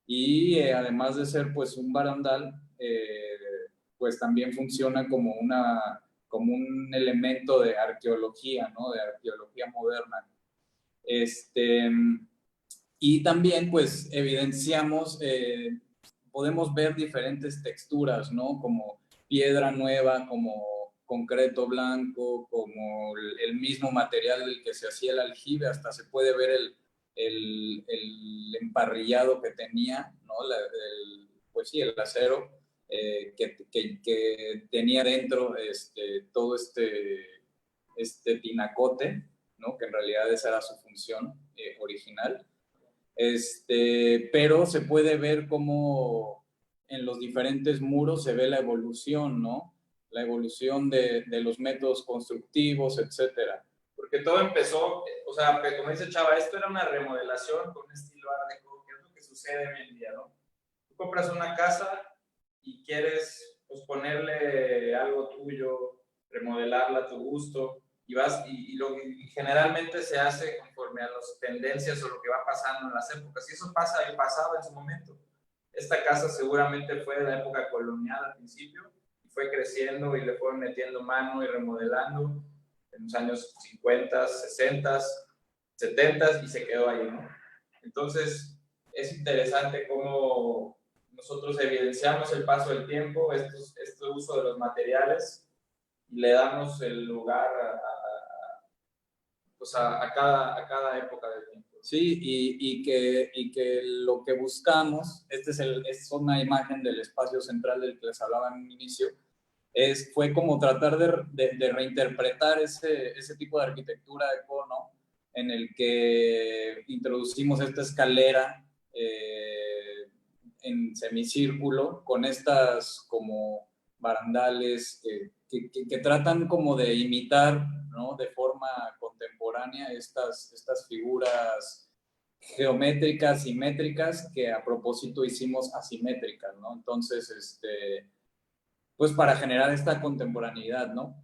Y además de ser pues un barandal, pues también funciona como un elemento de arqueología, ¿no? De arqueología moderna. Y también pues evidenciamos, podemos ver diferentes texturas, ¿no? Como piedra nueva, como concreto blanco, como el mismo material del que se hacía el aljibe, hasta se puede ver el emparrillado que tenía, ¿no? Pues sí, el acero que tenía dentro todo este tinacote, ¿no? Que en realidad esa era su función original. Pero se puede ver cómo en los diferentes muros se ve la evolución, ¿no? La evolución de los métodos constructivos, etcétera. Porque todo empezó, o sea, como dice Chava, esto era una remodelación con un estilo Art Deco, que es lo que sucede hoy en día, ¿no? Tú compras una casa y quieres, o pues ponerle algo tuyo, remodelarla a tu gusto, y generalmente se hace conforme a las tendencias o lo que va pasando en las épocas, y eso pasaba en su momento. Esta casa seguramente fue de la época colonial al principio, y fue creciendo y le fueron metiendo mano y remodelando en los años 50, 60, 70 y se quedó ahí, ¿no? Entonces, es interesante cómo nosotros evidenciamos el paso del tiempo, este uso de los materiales, y le damos el lugar a cada época del tiempo. Sí, y que lo que buscamos, es una imagen del espacio central del que les hablaba en un inicio, fue como tratar de reinterpretar ese tipo de arquitectura de cono, en el que introducimos esta escalera en semicírculo, con estas como barandales que tratan como de imitar, ¿no?, de forma contemporánea estas figuras geométricas, simétricas, que a propósito hicimos asimétricas, ¿no? Entonces, pues para generar esta contemporaneidad, ¿no?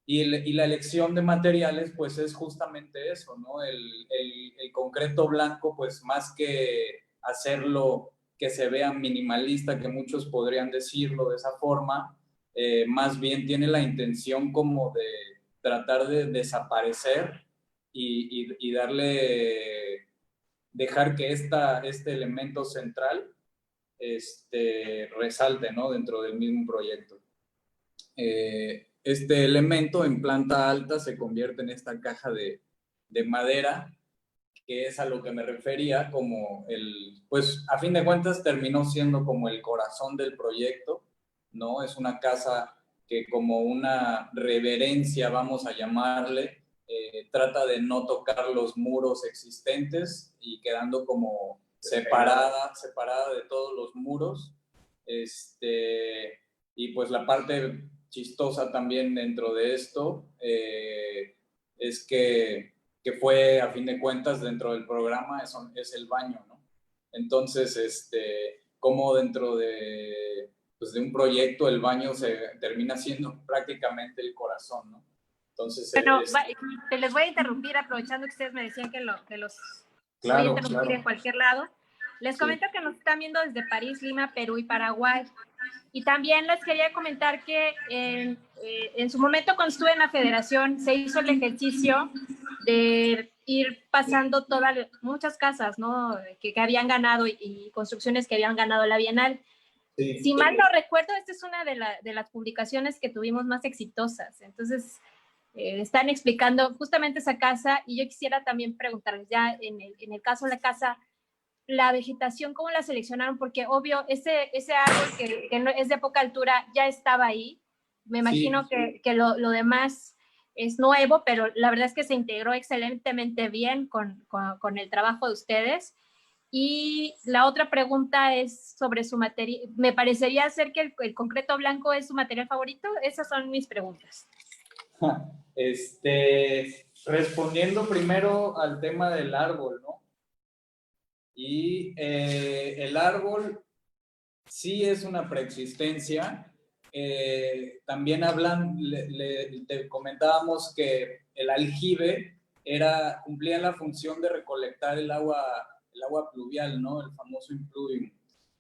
Y la elección de materiales, pues es justamente eso, ¿no? El concreto blanco, pues más que hacerlo que se vea minimalista, que muchos podrían decirlo de esa forma, más bien tiene la intención como de tratar de desaparecer y dejar que este elemento central resalte, ¿no?, dentro del mismo proyecto. Este elemento en planta alta se convierte en esta caja de madera, que es a lo que me refería como pues a fin de cuentas terminó siendo como el corazón del proyecto, ¿no? Es una casa que, como una reverencia, vamos a llamarle, trata de no tocar los muros existentes y quedando como separada de todos los muros. Y pues la parte chistosa también dentro de esto es que fue, a fin de cuentas, dentro del programa es el baño, ¿no? Entonces, como dentro pues de un proyecto el baño se termina siendo prácticamente el corazón, ¿no? Entonces, bueno, les voy a interrumpir, aprovechando que ustedes me decían que los voy a interrumpir en cualquier lado. Les comento que nos están viendo desde París, Lima, Perú y Paraguay. Y también les quería comentar que en su momento, cuando estuve en la federación, se hizo el ejercicio de ir pasando muchas casas, ¿no?, que habían ganado y construcciones que habían ganado la Bienal. Sí. Si mal no recuerdo, esta es una de las publicaciones que tuvimos más exitosas. Entonces, están explicando justamente esa casa, y yo quisiera también preguntarles, ya en el caso de la casa, la vegetación, ¿cómo la seleccionaron? Porque obvio, ese árbol que no, es de poca altura ya estaba ahí. Me imagino que lo demás es nuevo, pero la verdad es que se integró excelentemente bien con el trabajo de ustedes. Y la otra pregunta es sobre su material. Me parecería ser que el concreto blanco es su material favorito. Esas son mis preguntas. Respondiendo primero al tema del árbol, ¿no? Y el árbol sí es una preexistencia. También te comentábamos que el aljibe cumplía la función de recolectar el agua pluvial, ¿no? El famoso impluvium.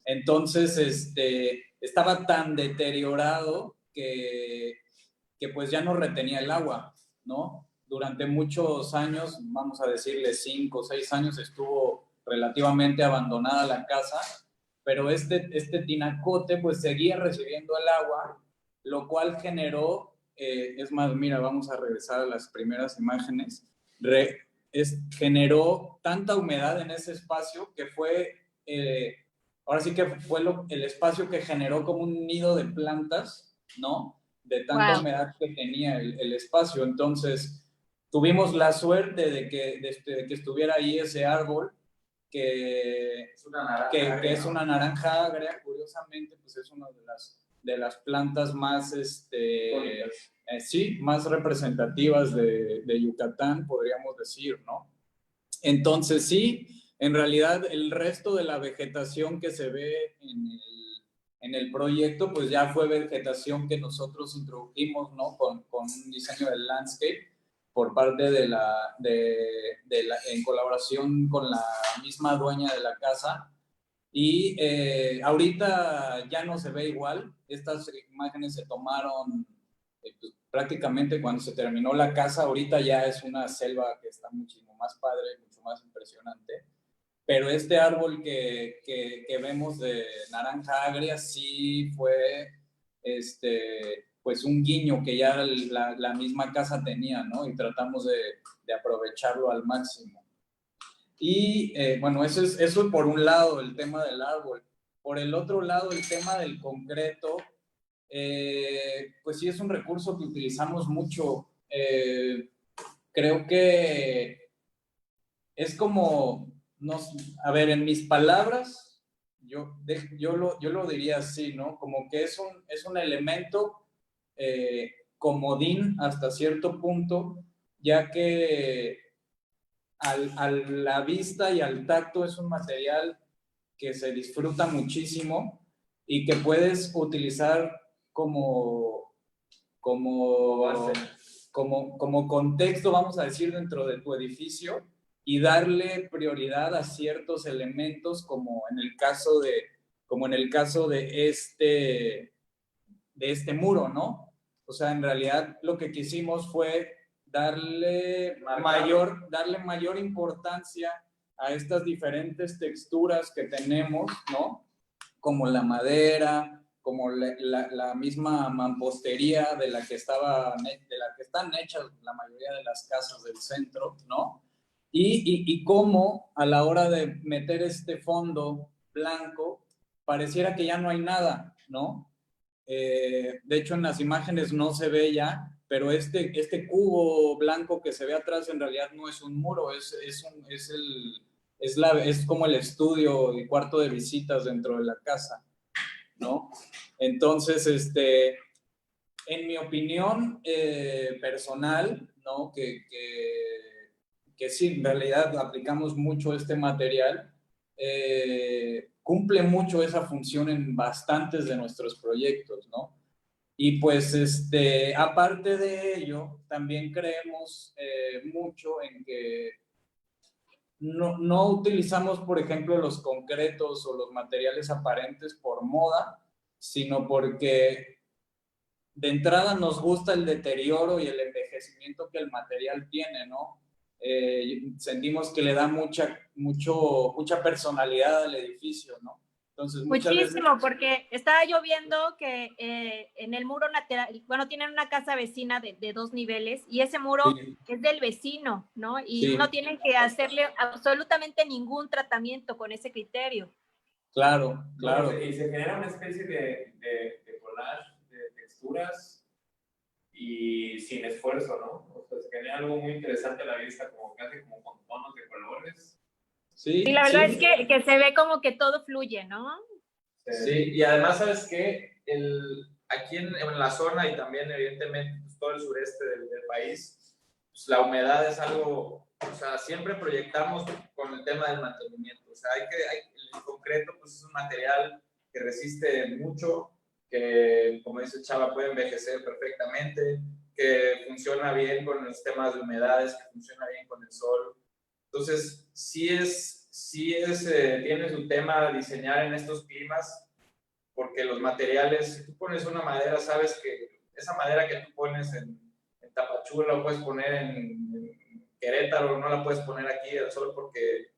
Entonces, estaba tan deteriorado que pues ya no retenía el agua, ¿no? Durante muchos años, vamos a decirle 5 o 6 años, estuvo relativamente abandonada la casa, pero este tinacote pues seguía recibiendo el agua, lo cual generó, es más, mira, vamos a regresar a las primeras imágenes, generó tanta humedad en ese espacio que fue, ahora sí que fue el espacio que generó como un nido de plantas, ¿no?, de tanta humedad que tenía el espacio. Entonces, tuvimos la suerte de que estuviera ahí ese árbol, que es una naranja agria, curiosamente, pues es una de las plantas más, más representativas de Yucatán, podríamos decir, ¿no? Entonces, sí, en realidad, el resto de la vegetación que se ve en el proyecto, pues ya fue vegetación que nosotros introdujimos, ¿no? Con un diseño del landscape por parte en colaboración con la misma dueña de la casa. Y ahorita ya no se ve igual. Estas imágenes se tomaron pues, prácticamente cuando se terminó la casa. Ahorita ya es una selva que está muchísimo más padre, mucho más impresionante. Pero este árbol que vemos de naranja agria sí fue pues un guiño que ya la misma casa tenía, ¿no? Y tratamos de aprovecharlo al máximo. Y bueno, eso es por un lado el tema del árbol. Por el otro lado, el tema del concreto, pues sí es un recurso que utilizamos mucho. Creo que es como, no, a ver, en mis palabras, yo lo diría así, ¿no? Como que es un elemento comodín hasta cierto punto, ya que a la vista y al tacto es un material que se disfruta muchísimo y que puedes utilizar como contexto, vamos a decir, dentro de tu edificio y darle prioridad a ciertos elementos como en el caso de este muro, ¿no? O sea, en realidad lo que quisimos fue darle mayor importancia a estas diferentes texturas que tenemos, ¿no? Como la madera, como la misma mampostería de la que están hechas la mayoría de las casas del centro, ¿no? Y cómo a la hora de meter este fondo blanco, pareciera que ya no hay nada, ¿no? De hecho, en las imágenes no se ve ya, pero este cubo blanco que se ve atrás en realidad no es un muro, es como el estudio y cuarto de visitas dentro de la casa, ¿no? Entonces, en mi opinión personal, ¿no? Que sí, en realidad aplicamos mucho este material, cumple mucho esa función en bastantes de nuestros proyectos, ¿no? Y pues, aparte de ello, también creemos mucho en que no utilizamos, por ejemplo, los concretos o los materiales aparentes por moda, sino porque de entrada nos gusta el deterioro y el envejecimiento que el material tiene, ¿no? Sentimos que le da mucha personalidad al edificio, ¿no? Entonces, muchísimo, porque estaba yo viendo que en el muro lateral, bueno, tienen una casa vecina de 2 niveles y ese muro sí, es del vecino, ¿no? Y sí, no tienen que hacerle absolutamente ningún tratamiento con ese criterio. Claro. Y se genera una especie de collage de texturas y sin esfuerzo, ¿no? O sea, se genera algo muy interesante a la vista, como casi como con tonos de colores. Sí, Y la verdad es que se ve como que todo fluye, ¿no? Sí, y además, ¿sabes qué? Aquí en la zona y también, evidentemente, pues, todo el sureste del país, pues, la humedad es algo, o sea, siempre proyectamos con el tema del mantenimiento. O sea, el concreto, pues es un material que resiste mucho, que, como dice Chava, puede envejecer perfectamente, que funciona bien con los temas de humedades, que funciona bien con el sol. Entonces, tiene su tema diseñar en estos climas, porque los materiales, si tú pones una madera, sabes que esa madera que tú pones en Tapachula la puedes poner en Querétaro, no la puedes poner aquí al sol porque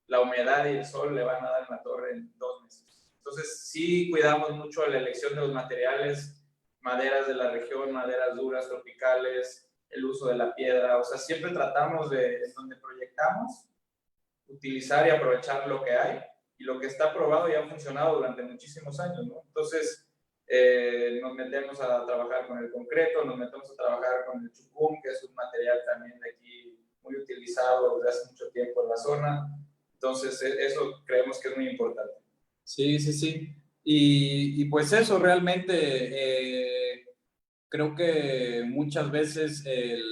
la humedad y el sol le van a dar en la torre en 2 meses. Entonces, sí cuidamos mucho la elección de los materiales, maderas de la región, maderas duras, tropicales, el uso de la piedra, o sea, siempre tratamos de, donde proyectamos, utilizar y aprovechar lo que hay y lo que está probado y ha funcionado durante muchísimos años, ¿no? Entonces, nos metemos a trabajar con el concreto, nos metemos a trabajar con el chucum, que es un material también de aquí muy utilizado desde hace mucho tiempo en la zona. Entonces, eso creemos que es muy importante. Sí. Y pues eso realmente creo que muchas veces el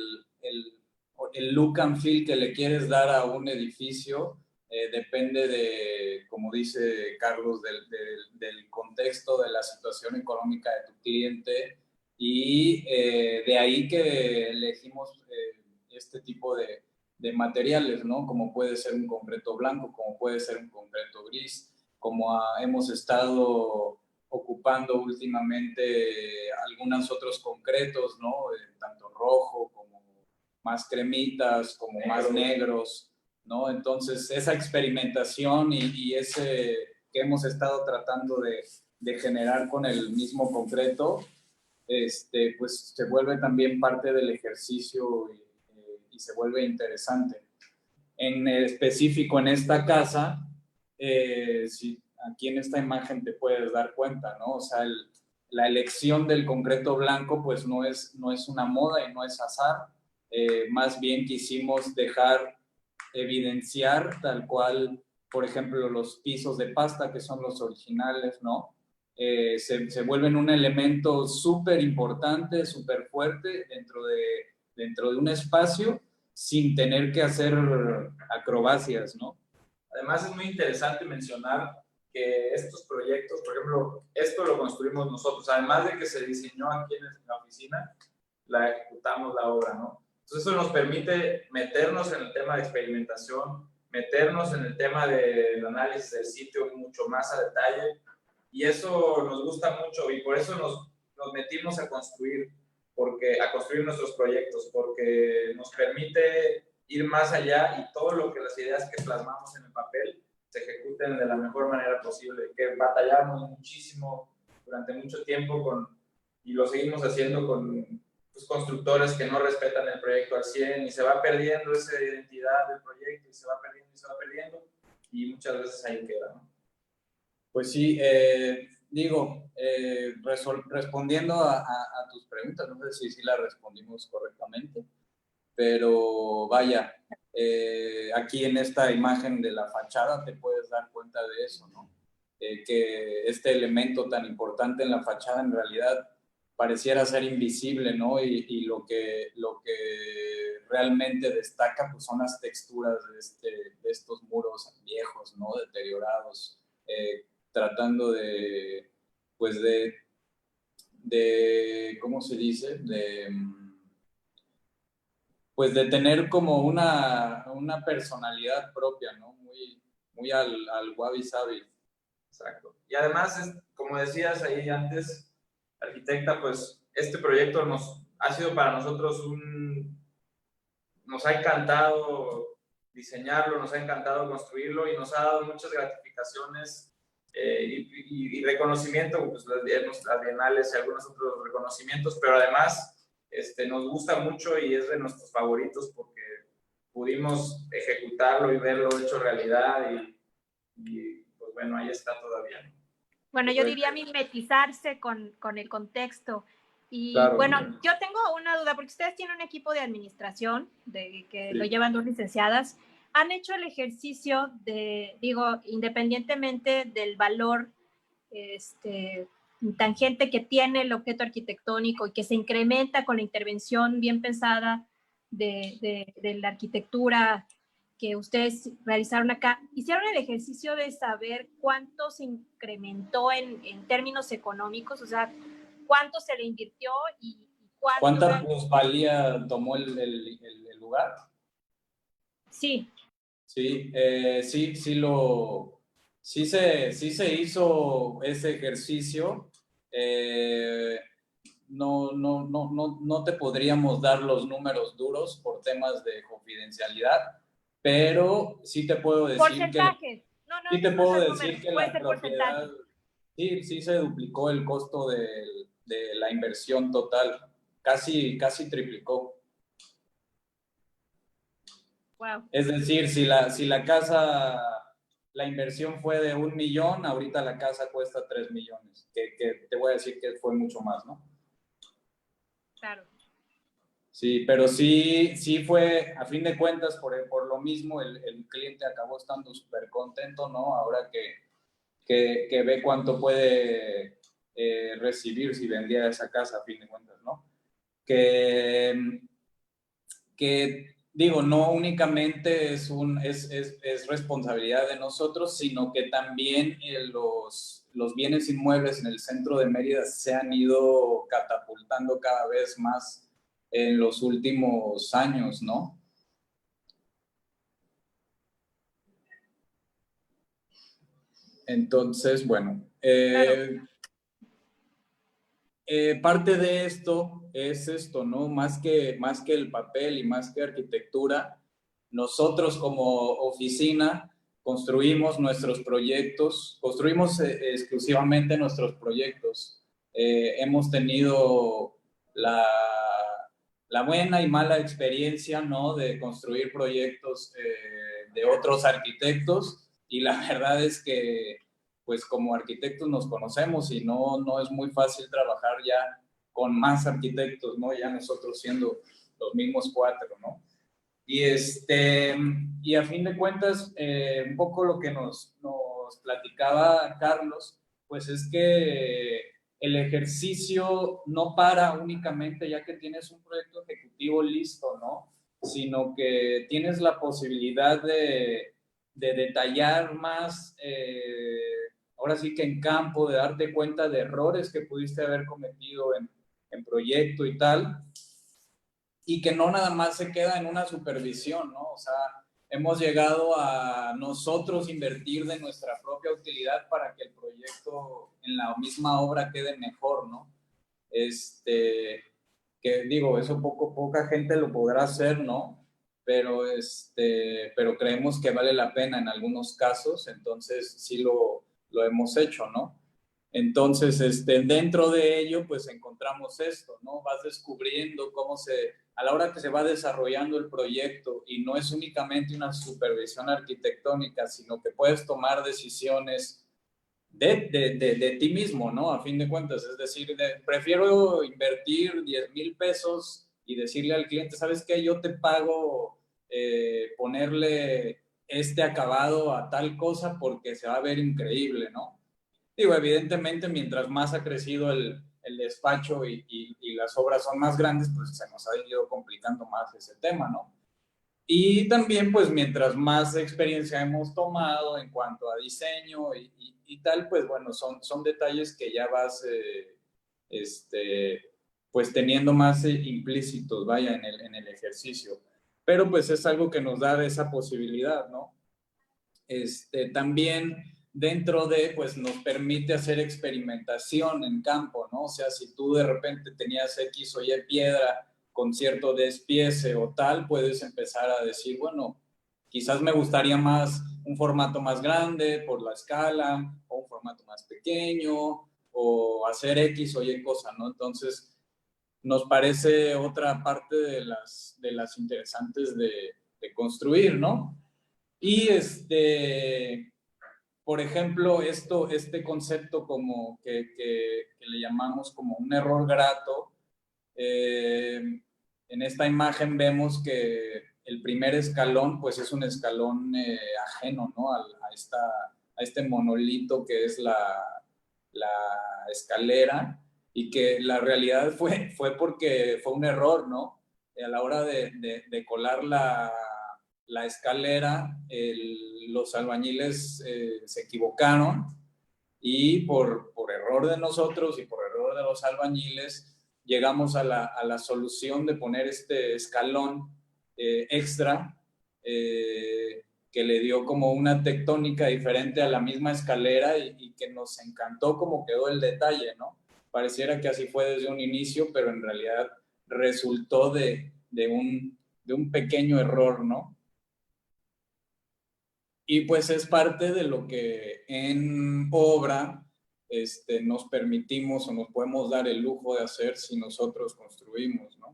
look and feel que le quieres dar a un edificio depende de, como dice Carlos, del contexto, de la situación económica de tu cliente, y de ahí que elegimos este tipo de materiales, ¿no? Como puede ser un concreto blanco, como puede ser un concreto gris, como hemos estado ocupando últimamente algunos otros concretos, ¿no? Tanto rojo como más cremitas, como más negros, ¿no? Entonces, esa experimentación y ese que hemos estado tratando de generar con el mismo concreto, pues se vuelve también parte del ejercicio y se vuelve interesante. En específico en esta casa, si aquí en esta imagen te puedes dar cuenta, ¿no? O sea, la elección del concreto blanco pues no es una moda y no es azar, más bien quisimos evidenciar tal cual, por ejemplo, los pisos de pasta que son los originales, ¿no? Se vuelven un elemento súper importante, súper fuerte dentro de un espacio sin tener que hacer acrobacias, ¿no? Además, es muy interesante mencionar que estos proyectos, por ejemplo, esto lo construimos nosotros, además de que se diseñó aquí en la oficina, la ejecutamos la obra, ¿no? Entonces, eso nos permite meternos en el tema de experimentación, meternos en el tema del análisis del sitio mucho más a detalle, y eso nos gusta mucho, y por eso nos metimos a construir nuestros proyectos, porque nos permite ir más allá y todo lo que las ideas que plasmamos en el papel se ejecuten de la mejor manera posible, que batallamos muchísimo durante mucho tiempo y lo seguimos haciendo con constructores que no respetan el proyecto al 100 y se va perdiendo esa identidad del proyecto y se va perdiendo y muchas veces ahí queda, ¿no? Pues sí, respondiendo a tus preguntas, no sé si las respondimos correctamente, pero vaya, aquí en esta imagen de la fachada te puedes dar cuenta de eso, ¿no? Que este elemento tan importante en la fachada en realidad pareciera ser invisible, ¿no? Y lo que realmente destaca pues son las texturas de estos muros viejos, ¿no? Deteriorados, tratando pues ¿cómo se dice? Pues de tener como una personalidad propia, ¿no? Muy al wabi sabi. Exacto. Y además, como decías ahí antes, arquitecta, pues este proyecto ha sido para nosotros nos ha encantado diseñarlo, nos ha encantado construirlo y nos ha dado muchas gratificaciones y reconocimiento, pues las bienales y algunos otros reconocimientos, pero además nos gusta mucho y es de nuestros favoritos porque pudimos ejecutarlo y verlo hecho realidad y pues bueno, ahí está todavía. Bueno, yo diría mimetizarse con el contexto. Y claro, bueno, yo tengo una duda, porque ustedes tienen un equipo de administración que lo llevan dos licenciadas. ¿Han hecho el ejercicio independientemente del valor tangente que tiene el objeto arquitectónico y que se incrementa con la intervención bien pensada de la arquitectura que ustedes realizaron acá, hicieron el ejercicio de saber cuánto se incrementó en términos económicos, o sea, cuánto se le invirtió y cuánta plusvalía tomó el lugar? Sí. Sí, sí se hizo ese ejercicio. No te podríamos dar los números duros por temas de confidencialidad, pero sí te puedo decir porcentajes. sí te puedo decir que la propiedad sí se duplicó el costo de la inversión total, casi triplicó. Wow. Es decir, si la casa, la inversión fue de 1 millón, ahorita la casa cuesta 3 millones, que te voy a decir que fue mucho más, ¿no? Claro. Sí, pero sí fue, a fin de cuentas, por lo mismo, el cliente acabó estando súper contento, ¿no? Ahora que ve cuánto puede recibir si vendía esa casa, a fin de cuentas, ¿no? Que digo, no únicamente es responsabilidad de nosotros, sino que también los bienes inmuebles en el centro de Mérida se han ido catapultando cada vez más en los últimos años, ¿no? Entonces, bueno, Claro. parte de esto es esto, ¿no? Más que el papel y más que arquitectura, nosotros como oficina construimos nuestros proyectos, construimos exclusivamente nuestros proyectos. Hemos tenido la buena y mala experiencia, ¿no? De construir proyectos de otros arquitectos, y la verdad es que pues como arquitectos nos conocemos y no es muy fácil trabajar ya con más arquitectos, ¿no? Ya nosotros siendo los mismos 4, ¿no? Y a fin de cuentas, un poco lo que nos platicaba Carlos, pues es que el ejercicio no para únicamente ya que tienes un proyecto ejecutivo listo, ¿no? Sino que tienes la posibilidad de detallar más, ahora sí que en campo, de darte cuenta de errores que pudiste haber cometido en proyecto y tal, y que no nada más se queda en una supervisión, ¿no? O sea, hemos llegado a nosotros invertir de nuestra propia utilidad para que el proyecto en la misma obra quede mejor, ¿no? Que digo, eso poca gente lo podrá hacer, ¿no? Pero creemos que vale la pena en algunos casos, entonces sí lo hemos hecho, ¿no? Entonces, dentro de ello, pues encontramos esto, ¿no? Vas descubriendo a la hora que se va desarrollando el proyecto, y no es únicamente una supervisión arquitectónica, sino que puedes tomar decisiones de ti mismo, ¿no? A fin de cuentas, es decir, prefiero invertir 10,000 pesos y decirle al cliente, ¿sabes qué? Yo te pago ponerle este acabado a tal cosa porque se va a ver increíble, ¿no? Digo, evidentemente, mientras más ha crecido el despacho y las obras son más grandes, pues se nos ha ido complicando más ese tema, ¿no? Y también, pues, mientras más experiencia hemos tomado en cuanto a diseño y tal, pues, bueno, son detalles que ya vas, pues, teniendo más implícitos, vaya, en el ejercicio. Pero, pues, es algo que nos da esa posibilidad, ¿no? También dentro de, pues nos permite hacer experimentación en campo, ¿no? O sea, si tú de repente tenías X o Y piedra con cierto despiece o tal, puedes empezar a decir, bueno, quizás me gustaría más un formato más grande por la escala, o un formato más pequeño, o hacer X o Y cosa, ¿no? Entonces, nos parece otra parte de las interesantes de construir, ¿no? Y por ejemplo, este concepto como que le llamamos como un error grato, en esta imagen vemos que el primer escalón, pues es un escalón ajeno, ¿no? A este monolito que es la escalera, y que la realidad fue porque fue un error, ¿no? A la hora de colar la escalera, los albañiles se equivocaron, y por error de nosotros y por error de los albañiles llegamos a la solución de poner este escalón extra que le dio como una tectónica diferente a la misma escalera, y que nos encantó cómo quedó el detalle, ¿no? Pareciera que así fue desde un inicio, pero en realidad resultó de un pequeño error, ¿no? Y pues es parte de lo que en obra nos permitimos o nos podemos dar el lujo de hacer si nosotros construimos, ¿no?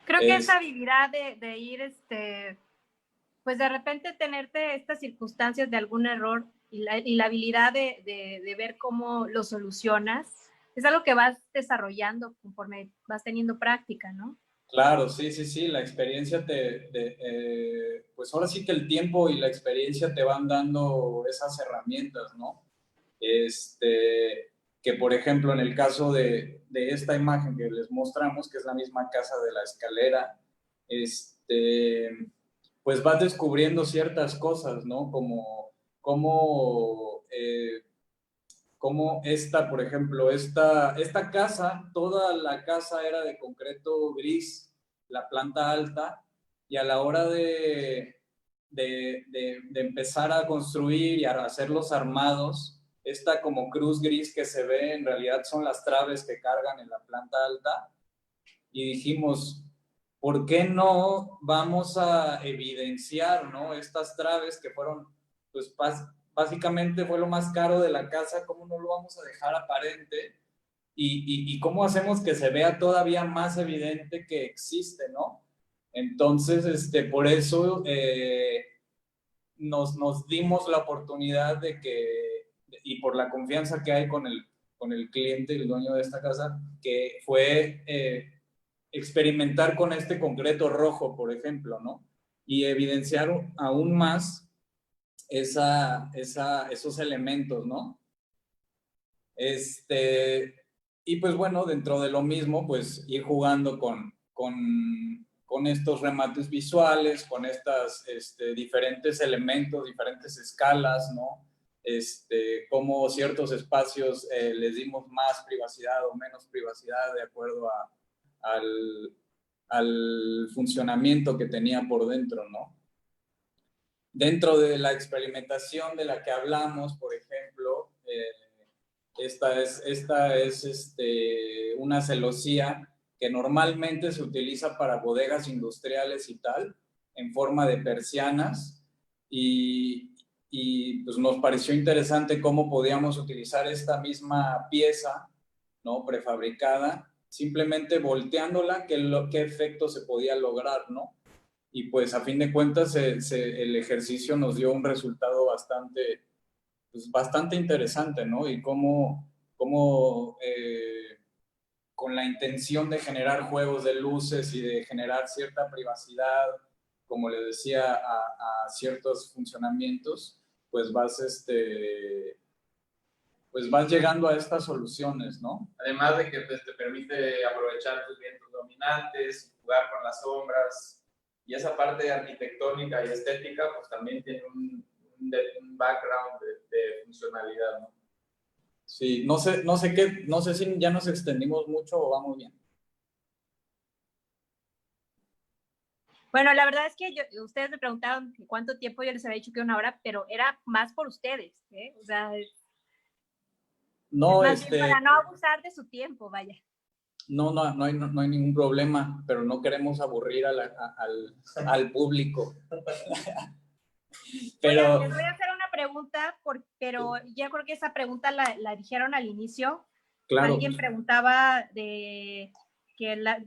Creo que esa habilidad de ir, pues de repente tenerte estas circunstancias de algún error y la habilidad de ver cómo lo solucionas, es algo que vas desarrollando conforme vas teniendo práctica, ¿no? Claro, sí, la experiencia pues ahora sí que el tiempo y la experiencia te van dando esas herramientas, ¿no? Que por ejemplo en el caso de esta imagen que les mostramos, que es la misma casa de la escalera, pues vas descubriendo ciertas cosas, ¿no? Como esta, por ejemplo, esta casa, toda la casa era de concreto gris, la planta alta, y a la hora de empezar a construir y a hacer los armados, esta como cruz gris que se ve en realidad son las traves que cargan en la planta alta, y dijimos, ¿por qué no vamos a evidenciar, ¿no? Estas traves que fueron, pues básicamente fue lo más caro de la casa, ¿cómo no lo vamos a dejar aparente? Y cómo hacemos que se vea todavía más evidente que existe, ¿no? Entonces, por eso nos dimos la oportunidad de que, y por la confianza que hay con el cliente, el dueño de esta casa, que fue experimentar con este concreto rojo, por ejemplo, ¿no? Y evidenciar aún más esos elementos, ¿no? Y pues bueno, dentro de lo mismo, pues ir jugando con estos remates visuales, con estas diferentes elementos, diferentes escalas, ¿no? Cómo ciertos espacios les dimos más privacidad o menos privacidad de acuerdo al funcionamiento que tenía por dentro, ¿no? Dentro de la experimentación de la que hablamos, por ejemplo, esta es una celosía que normalmente se utiliza para bodegas industriales y tal, en forma de persianas, y pues nos pareció interesante cómo podíamos utilizar esta misma pieza, ¿no? Prefabricada, simplemente volteándola, qué efecto se podía lograr, ¿no? Y pues a fin de cuentas el ejercicio nos dio un resultado bastante interesante, ¿no? Y cómo con la intención de generar juegos de luces y de generar cierta privacidad, como le decía, a ciertos funcionamientos, pues vas llegando a estas soluciones, ¿no? Además de que pues, te permite aprovechar tus vientos dominantes, jugar con las sombras, y esa parte arquitectónica y estética, pues también tiene un background de funcionalidad, ¿no? Sí, no sé si ya nos extendimos mucho o vamos bien. Bueno, la verdad es que ustedes me preguntaron cuánto tiempo, yo les había dicho que 1 hora, pero era más por ustedes, ¿eh? O sea, no, es más bien para no abusar de su tiempo, vaya. No hay ningún problema, pero no queremos aburrir al público. Pero les voy a hacer una pregunta, pero ya creo que esa pregunta la dijeron al inicio. Claro. Alguien preguntaba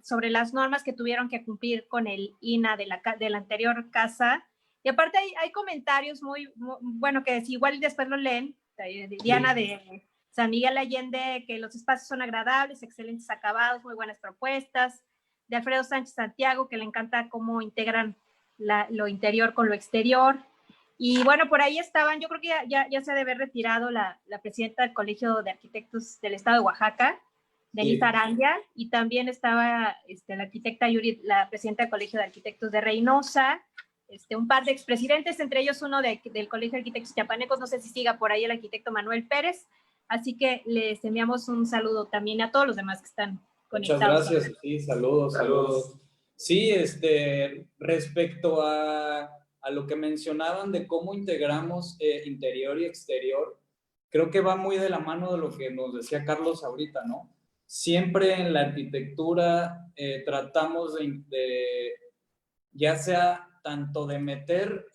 sobre las normas que tuvieron que cumplir con el INA de la anterior casa. Y aparte hay comentarios muy, bueno, que igual después lo leen. Diana de San Miguel Allende, que los espacios son agradables, excelentes acabados, muy buenas propuestas. De Alfredo Sánchez Santiago, que le encanta cómo integran lo interior con lo exterior. Y bueno, por ahí estaban, yo creo que ya se debe haber retirado la presidenta del Colegio de Arquitectos del Estado de Oaxaca, Denise Arandia, y también estaba la arquitecta Yuri, la presidenta del Colegio de Arquitectos de Reynosa, un par de expresidentes, entre ellos uno del Colegio de Arquitectos Chiapanecos, no sé si siga por ahí el arquitecto Manuel Pérez, así que les enviamos un saludo también a todos los demás que están conectados. Muchas gracias, sí, saludos. Sí, respecto a lo que mencionaban de cómo integramos interior y exterior, creo que va muy de la mano de lo que nos decía Carlos ahorita, ¿no? Siempre en la arquitectura tratamos de ya sea tanto de meter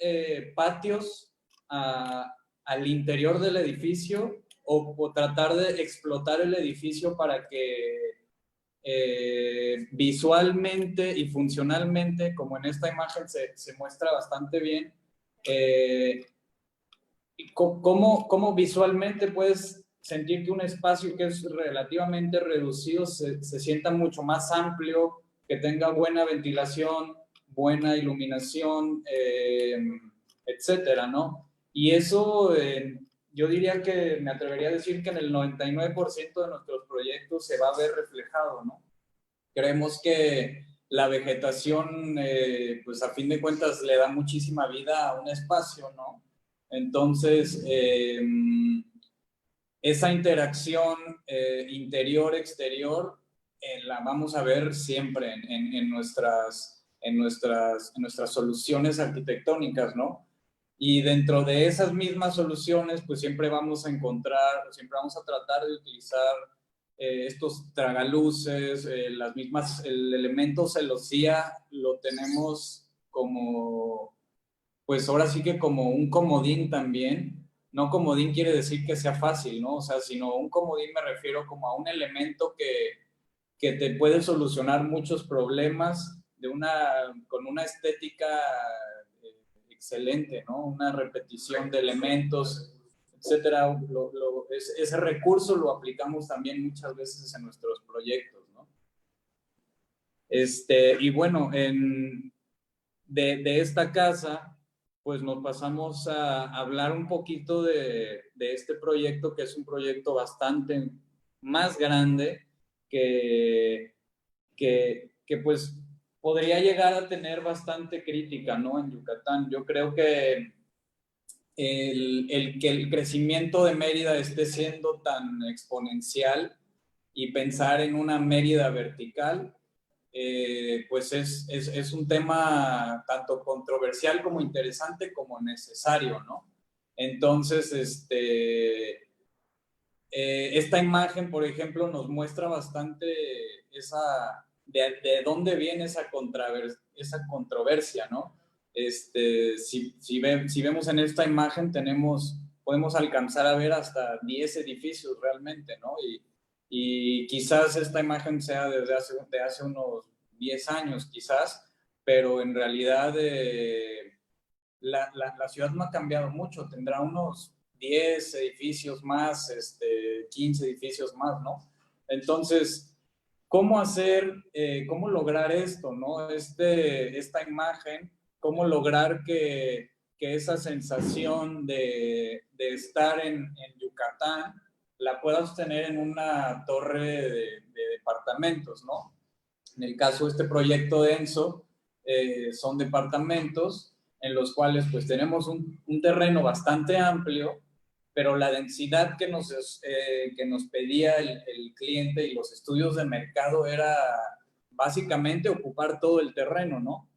patios al interior del edificio o tratar de explotar el edificio para que visualmente y funcionalmente, como en esta imagen se muestra bastante bien, cómo visualmente puedes sentir que un espacio que es relativamente reducido se sienta mucho más amplio, que tenga buena ventilación, buena iluminación, etcétera, ¿no? Y eso yo diría que me atrevería a decir que en el 99% de nuestros proyectos se va a ver reflejado, ¿no? Creemos que la vegetación, pues a fin de cuentas le da muchísima vida a un espacio, ¿no? Entonces, esa interacción interior-exterior la vamos a ver siempre en nuestras soluciones arquitectónicas, ¿no? Y dentro de esas mismas soluciones, pues siempre vamos a encontrar, siempre vamos a tratar de utilizar estos tragaluces, el elemento celosía lo tenemos como, pues ahora sí que como un comodín también. No comodín quiere decir que sea fácil, ¿no? O sea, sino un comodín me refiero como a un elemento que te puede solucionar muchos problemas con una estética excelente, ¿no? Una repetición de elementos, etcétera. Ese recurso lo aplicamos también muchas veces en nuestros proyectos, ¿no? Y bueno, de esta casa, pues nos pasamos a hablar un poquito de este proyecto, que es un proyecto bastante más grande que pues podría llegar a tener bastante crítica, ¿no? En Yucatán. Yo creo que que el crecimiento de Mérida esté siendo tan exponencial y pensar en una Mérida vertical, pues es un tema tanto controversial como interesante como necesario, ¿no? Entonces, esta imagen, por ejemplo, nos muestra bastante de dónde viene esa controversia, ¿no? Si vemos en esta imagen, podemos alcanzar a ver hasta 10 edificios realmente, ¿no? Y quizás esta imagen sea de hace unos 10 años, quizás, pero en realidad la ciudad no ha cambiado mucho, tendrá unos 10 edificios más, 15 edificios más, ¿no? Entonces, cómo lograr esto, ¿no? Esta imagen, cómo lograr que esa sensación de estar en Yucatán la puedas tener en una torre de departamentos, ¿no? En el caso de este proyecto de Enso, son departamentos en los cuales pues tenemos un terreno bastante amplio, pero la densidad que nos pedía el cliente y los estudios de mercado era básicamente ocupar todo el terreno, ¿no?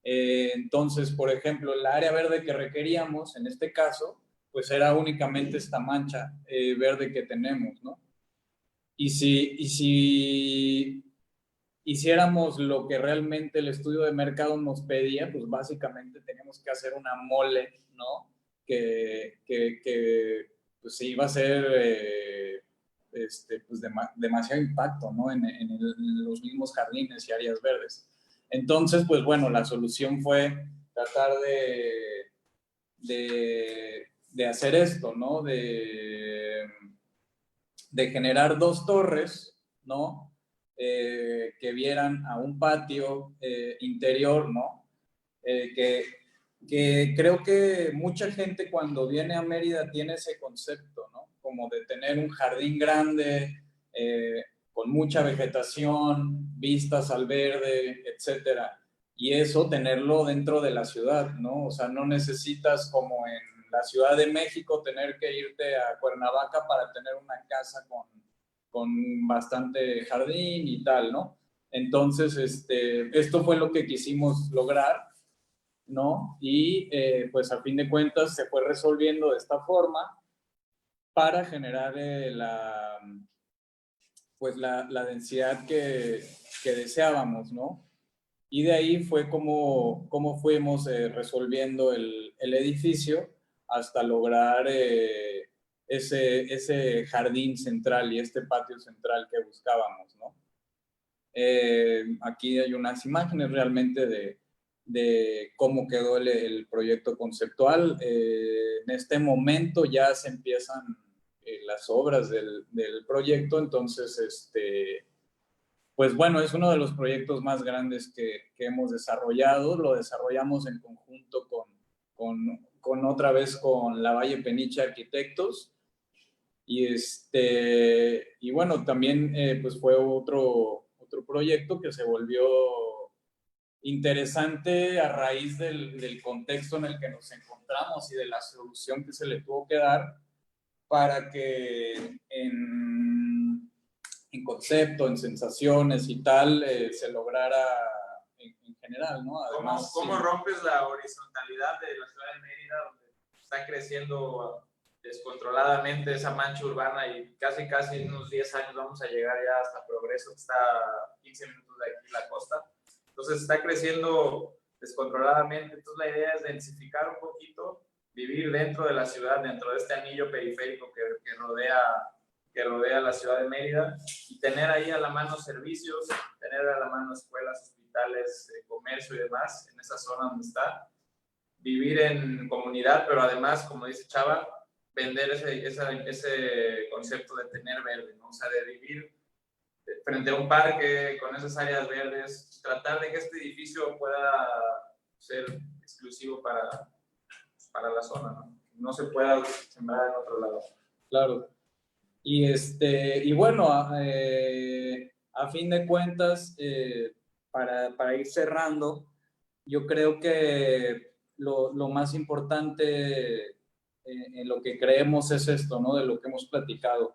Entonces, por ejemplo, el área verde que requeríamos, en este caso, pues era únicamente esta mancha verde que tenemos, ¿no? Y si hiciéramos lo que realmente el estudio de mercado nos pedía, pues básicamente teníamos que hacer una mole, ¿no? Que pues se iba a hacer pues demasiado impacto, ¿no? En los mismos jardines y áreas verdes. Entonces, pues bueno, la solución fue tratar de hacer esto, ¿no? De generar dos torres, ¿no? Que vieran a un patio interior, ¿no? Que creo que mucha gente cuando viene a Mérida tiene ese concepto, ¿no? Como de tener un jardín grande, con mucha vegetación, vistas al verde, etcétera. Y eso tenerlo dentro de la ciudad, ¿no? O sea, no necesitas como en la Ciudad de México tener que irte a Cuernavaca para tener una casa con bastante jardín y tal, ¿no? Entonces, esto fue lo que quisimos lograr, ¿no? Y pues a fin de cuentas se fue resolviendo de esta forma para generar pues la densidad que deseábamos, ¿no? Y de ahí fue como fuimos resolviendo el edificio hasta lograr ese jardín central y este patio central que buscábamos, ¿no? Aquí hay unas imágenes realmente de cómo quedó el proyecto conceptual. En este momento ya se empiezan las obras del proyecto, entonces, pues bueno, es uno de los proyectos más grandes que hemos desarrollado. Lo desarrollamos en conjunto con otra vez con La Valle Peniche Arquitectos. Y bueno, también pues fue otro proyecto que se volvió interesante a raíz del contexto en el que nos encontramos y de la solución que se le tuvo que dar para que en concepto, en sensaciones y tal, se lograra en general, ¿no? Además, ¿Cómo sí. rompes la horizontalidad de la ciudad de Mérida, donde está creciendo descontroladamente esa mancha urbana y casi en unos 10 años vamos a llegar ya hasta Progreso, que está a 15 minutos de aquí la costa? Entonces está creciendo descontroladamente. Entonces la idea es densificar un poquito, vivir dentro de la ciudad, dentro de este anillo periférico que rodea la ciudad de Mérida, y tener ahí a la mano servicios, tener a la mano escuelas, hospitales, comercio y demás en esa zona donde está. Vivir en comunidad, pero además, como dice Chava, vender ese concepto de tener verde, ¿no? O sea, de vivir frente a un parque con esas áreas verdes, tratar de que este edificio pueda ser exclusivo para la zona, ¿no? No se pueda sembrar en otro lado. Claro. Y bueno, a fin de cuentas, para ir cerrando, yo creo que lo más importante en lo que creemos es esto, ¿no? De lo que hemos platicado,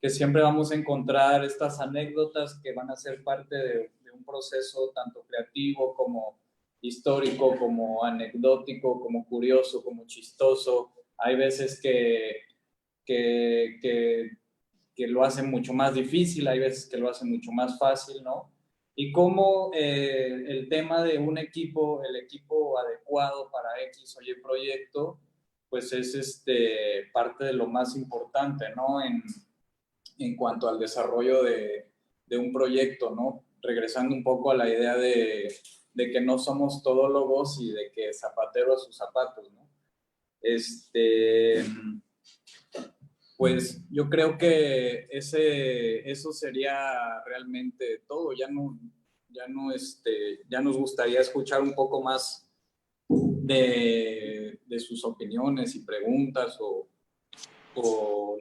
que siempre vamos a encontrar estas anécdotas que van a ser parte de un proceso tanto creativo como histórico, como anecdótico, como curioso, como chistoso. Hay veces que lo hacen mucho más difícil, hay veces que lo hacen mucho más fácil, ¿no? Y cómo el tema de un equipo, el equipo adecuado para X o Y proyecto, pues es parte de lo más importante, ¿no? En cuanto al desarrollo de un proyecto, ¿no? Regresando un poco a la idea de que no somos todólogos y de que zapatero a sus zapatos, ¿no? Pues yo creo que eso sería realmente todo. Ya nos gustaría escuchar un poco más de sus opiniones y preguntas o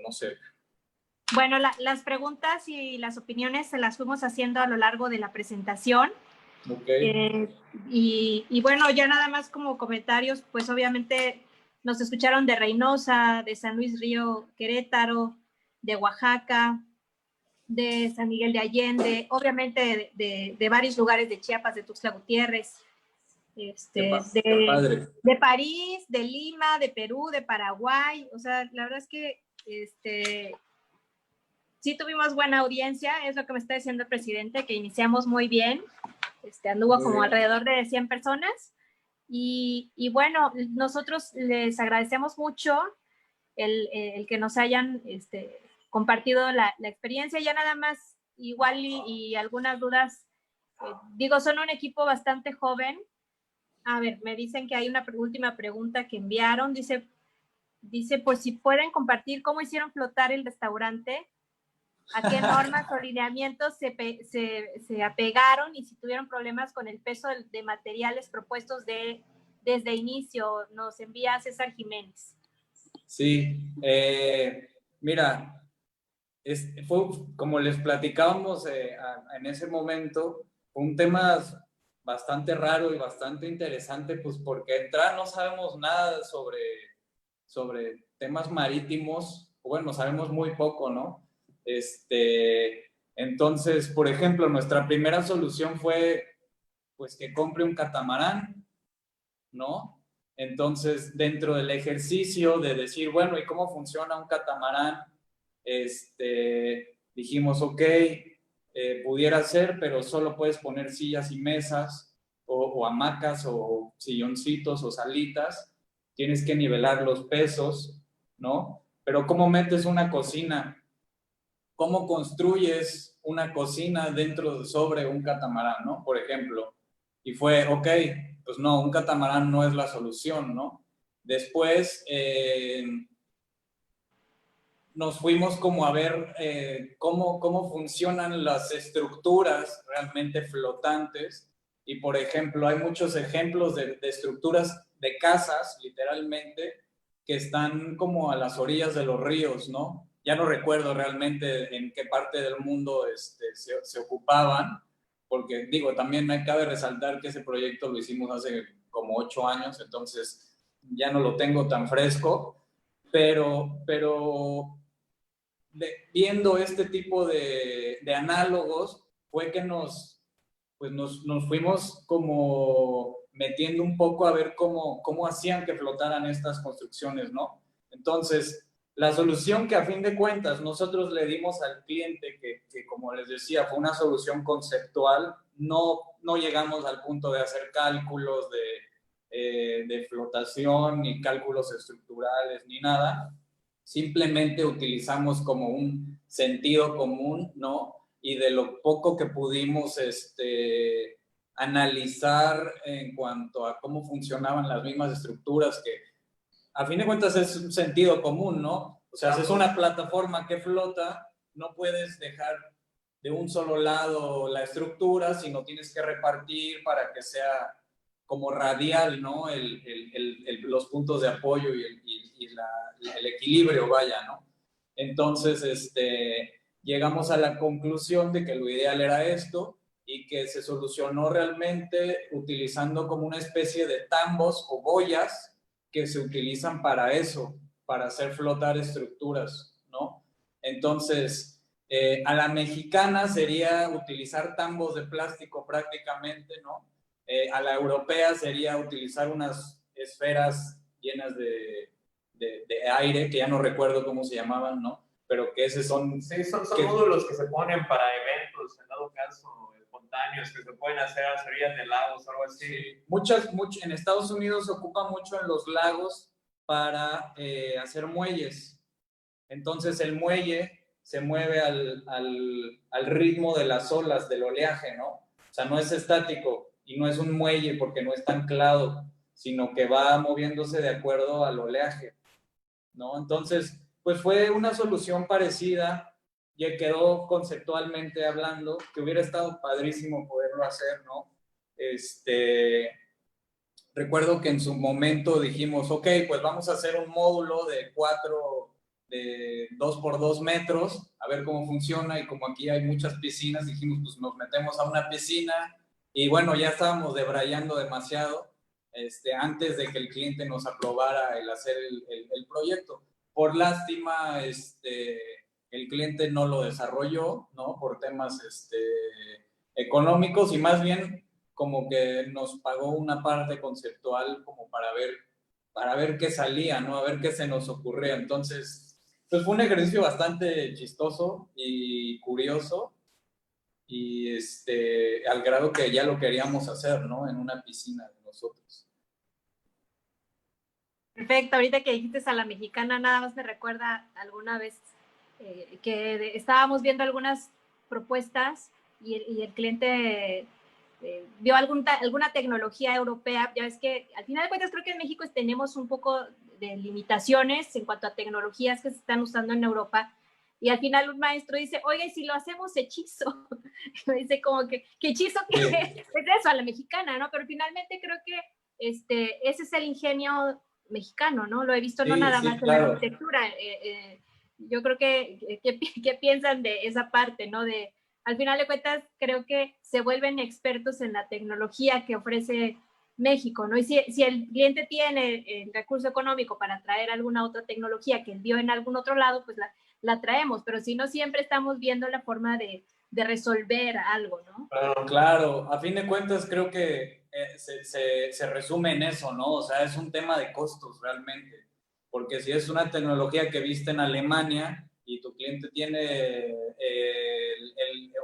no sé. Bueno, las preguntas y las opiniones se las fuimos haciendo a lo largo de la presentación. Okay. Y bueno, ya nada más como comentarios, pues obviamente nos escucharon de Reynosa, de San Luis Río, Querétaro, de Oaxaca, de San Miguel de Allende, obviamente de varios lugares de Chiapas, de Tuxtla Gutiérrez, Qué padre. de París, de Lima, de Perú, de Paraguay. O sea, la verdad es que sí tuvimos buena audiencia, es lo que me está diciendo el presidente, que iniciamos muy bien. Anduvo como alrededor de 100 personas. Y bueno, nosotros les agradecemos mucho el que nos hayan compartido la experiencia. Ya nada más, igual y algunas dudas. Digo, son un equipo bastante joven. A ver, me dicen que hay una última pregunta que enviaron. Dice, pues si pueden compartir cómo hicieron flotar el restaurante, a qué normas o lineamientos se apegaron y si tuvieron problemas con el peso de materiales propuestos desde inicio. Nos envía César Jiménez. Sí, mira, fue como les platicábamos en ese momento, un tema bastante raro y bastante interesante, pues porque entrar no sabemos nada sobre temas marítimos, bueno, sabemos muy poco, ¿no? Entonces, por ejemplo, nuestra primera solución fue, pues, que compre un catamarán, ¿no? Entonces, dentro del ejercicio de decir, bueno, ¿y cómo funciona un catamarán? Dijimos, ok, pudiera ser, pero solo puedes poner sillas y mesas, o hamacas, o silloncitos, o salitas. Tienes que nivelar los pesos, ¿no? Pero ¿cómo metes una cocina? ¿Cómo construyes una cocina sobre un catamarán, ¿no? Por ejemplo. Y fue, ok, pues no, un catamarán no es la solución, ¿no? Después nos fuimos como a ver cómo funcionan las estructuras realmente flotantes. Y, por ejemplo, hay muchos ejemplos de estructuras de casas, literalmente, que están como a las orillas de los ríos, ¿no? Ya no recuerdo realmente en qué parte del mundo se ocupaban, porque digo, también cabe resaltar que ese proyecto lo hicimos hace como 8 años, entonces ya no lo tengo tan fresco, pero viendo este tipo de análogos fue que nos fuimos como metiendo un poco a ver cómo hacían que flotaran estas construcciones, ¿no? Entonces, la solución que a fin de cuentas nosotros le dimos al cliente, que como les decía, fue una solución conceptual, no llegamos al punto de hacer cálculos de flotación, ni cálculos estructurales, ni nada. Simplemente utilizamos como un sentido común, ¿no? Y de lo poco que pudimos analizar en cuanto a cómo funcionaban las mismas estructuras, que a fin de cuentas es un sentido común, ¿no? O sea, si es una plataforma que flota, no puedes dejar de un solo lado la estructura, sino tienes que repartir para que sea como radial, ¿no? Los puntos de apoyo y el equilibrio, vaya, ¿no? Entonces, llegamos a la conclusión de que lo ideal era esto y que se solucionó realmente utilizando como una especie de tambos o boyas que se utilizan para eso, para hacer flotar estructuras, ¿no? Entonces, a la mexicana sería utilizar tambos de plástico prácticamente, ¿no? A la europea sería utilizar unas esferas llenas de aire, que ya no recuerdo cómo se llamaban, ¿no? Pero que esos son... Sí, son módulos que se ponen para eventos, en dado caso, espontáneos, que se pueden hacer a orillas de lagos o algo así. Sí, en Estados Unidos se ocupa mucho en los lagos para hacer muelles. Entonces el muelle se mueve al ritmo de las olas, del oleaje, ¿no? O sea, no es estático y no es un muelle porque no está anclado, sino que va moviéndose de acuerdo al oleaje, ¿no? Entonces, pues fue una solución parecida y quedó conceptualmente hablando, que hubiera estado padrísimo poderlo hacer, ¿no? Recuerdo que en su momento dijimos, ok, pues vamos a hacer un módulo de 2 por 2 metros, a ver cómo funciona, y como aquí hay muchas piscinas, dijimos, pues nos metemos a una piscina, y bueno, ya estábamos debrayando demasiado, antes de que el cliente nos aprobara el hacer el proyecto. Por lástima, el cliente no lo desarrolló, ¿no? Por temas económicos, y más bien como que nos pagó una parte conceptual como para ver qué salía, ¿no? A ver qué se nos ocurría. Entonces, pues fue un ejercicio bastante chistoso y curioso, y al grado que ya lo queríamos hacer, ¿no? En una piscina de nosotros. Perfecto, ahorita que dijiste a la mexicana, nada más me recuerda alguna vez que estábamos viendo algunas propuestas y el cliente vio alguna tecnología europea. Ya ves que al final de cuentas creo que en México tenemos un poco de limitaciones en cuanto a tecnologías que se están usando en Europa, y al final un maestro dice, oiga, ¿y si lo hacemos hechizo? Me dice como que hechizo, ¿qué es eso? A la mexicana, ¿no? Pero finalmente creo que ese es el ingenio mexicano, ¿no? Lo he visto no nada más claro. En la arquitectura. Yo creo que piensan de esa parte, ¿no? Al final de cuentas, creo que se vuelven expertos en la tecnología que ofrece México, ¿no? Y si el cliente tiene el recurso económico para traer alguna otra tecnología que vio en algún otro lado, pues la traemos, pero si no, siempre estamos viendo la forma de resolver algo, ¿no? Claro, a fin de cuentas creo que se resume en eso, ¿no? O sea, es un tema de costos realmente, porque si es una tecnología que viste en Alemania y tu cliente tiene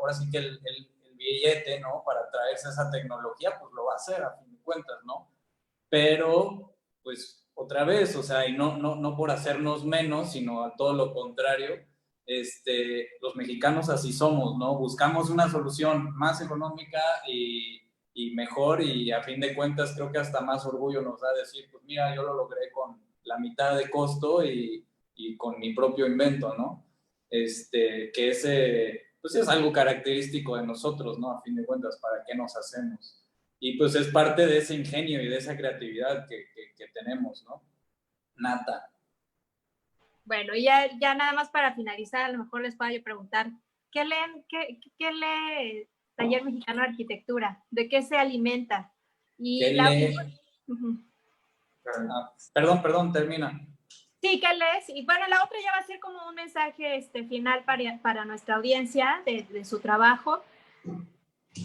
ahora sí que el billete, ¿no? Para traerse esa tecnología, pues lo va a hacer a fin de cuentas, ¿no? Pero, pues, otra vez, o sea, y no por hacernos menos, sino a todo lo contrario, los mexicanos así somos, ¿no? Buscamos una solución más económica y mejor, y a fin de cuentas creo que hasta más orgullo nos da decir, pues mira, yo lo logré con la mitad de costo y con mi propio invento, ¿no? Que pues es algo característico de nosotros, ¿no? A fin de cuentas, ¿para qué nos hacemos? Y pues es parte de ese ingenio y de esa creatividad que tenemos, ¿no? Nata. Bueno, y ya nada más para finalizar, a lo mejor les puedo yo preguntar, ¿qué le Taller Mexicano de Arquitectura? ¿De qué se alimenta? Y ¿Qué la... lee? Ujú. Perdón, termina. Sí, ¿qué lees? Y bueno, la otra ya va a ser como un mensaje final para nuestra audiencia de su trabajo.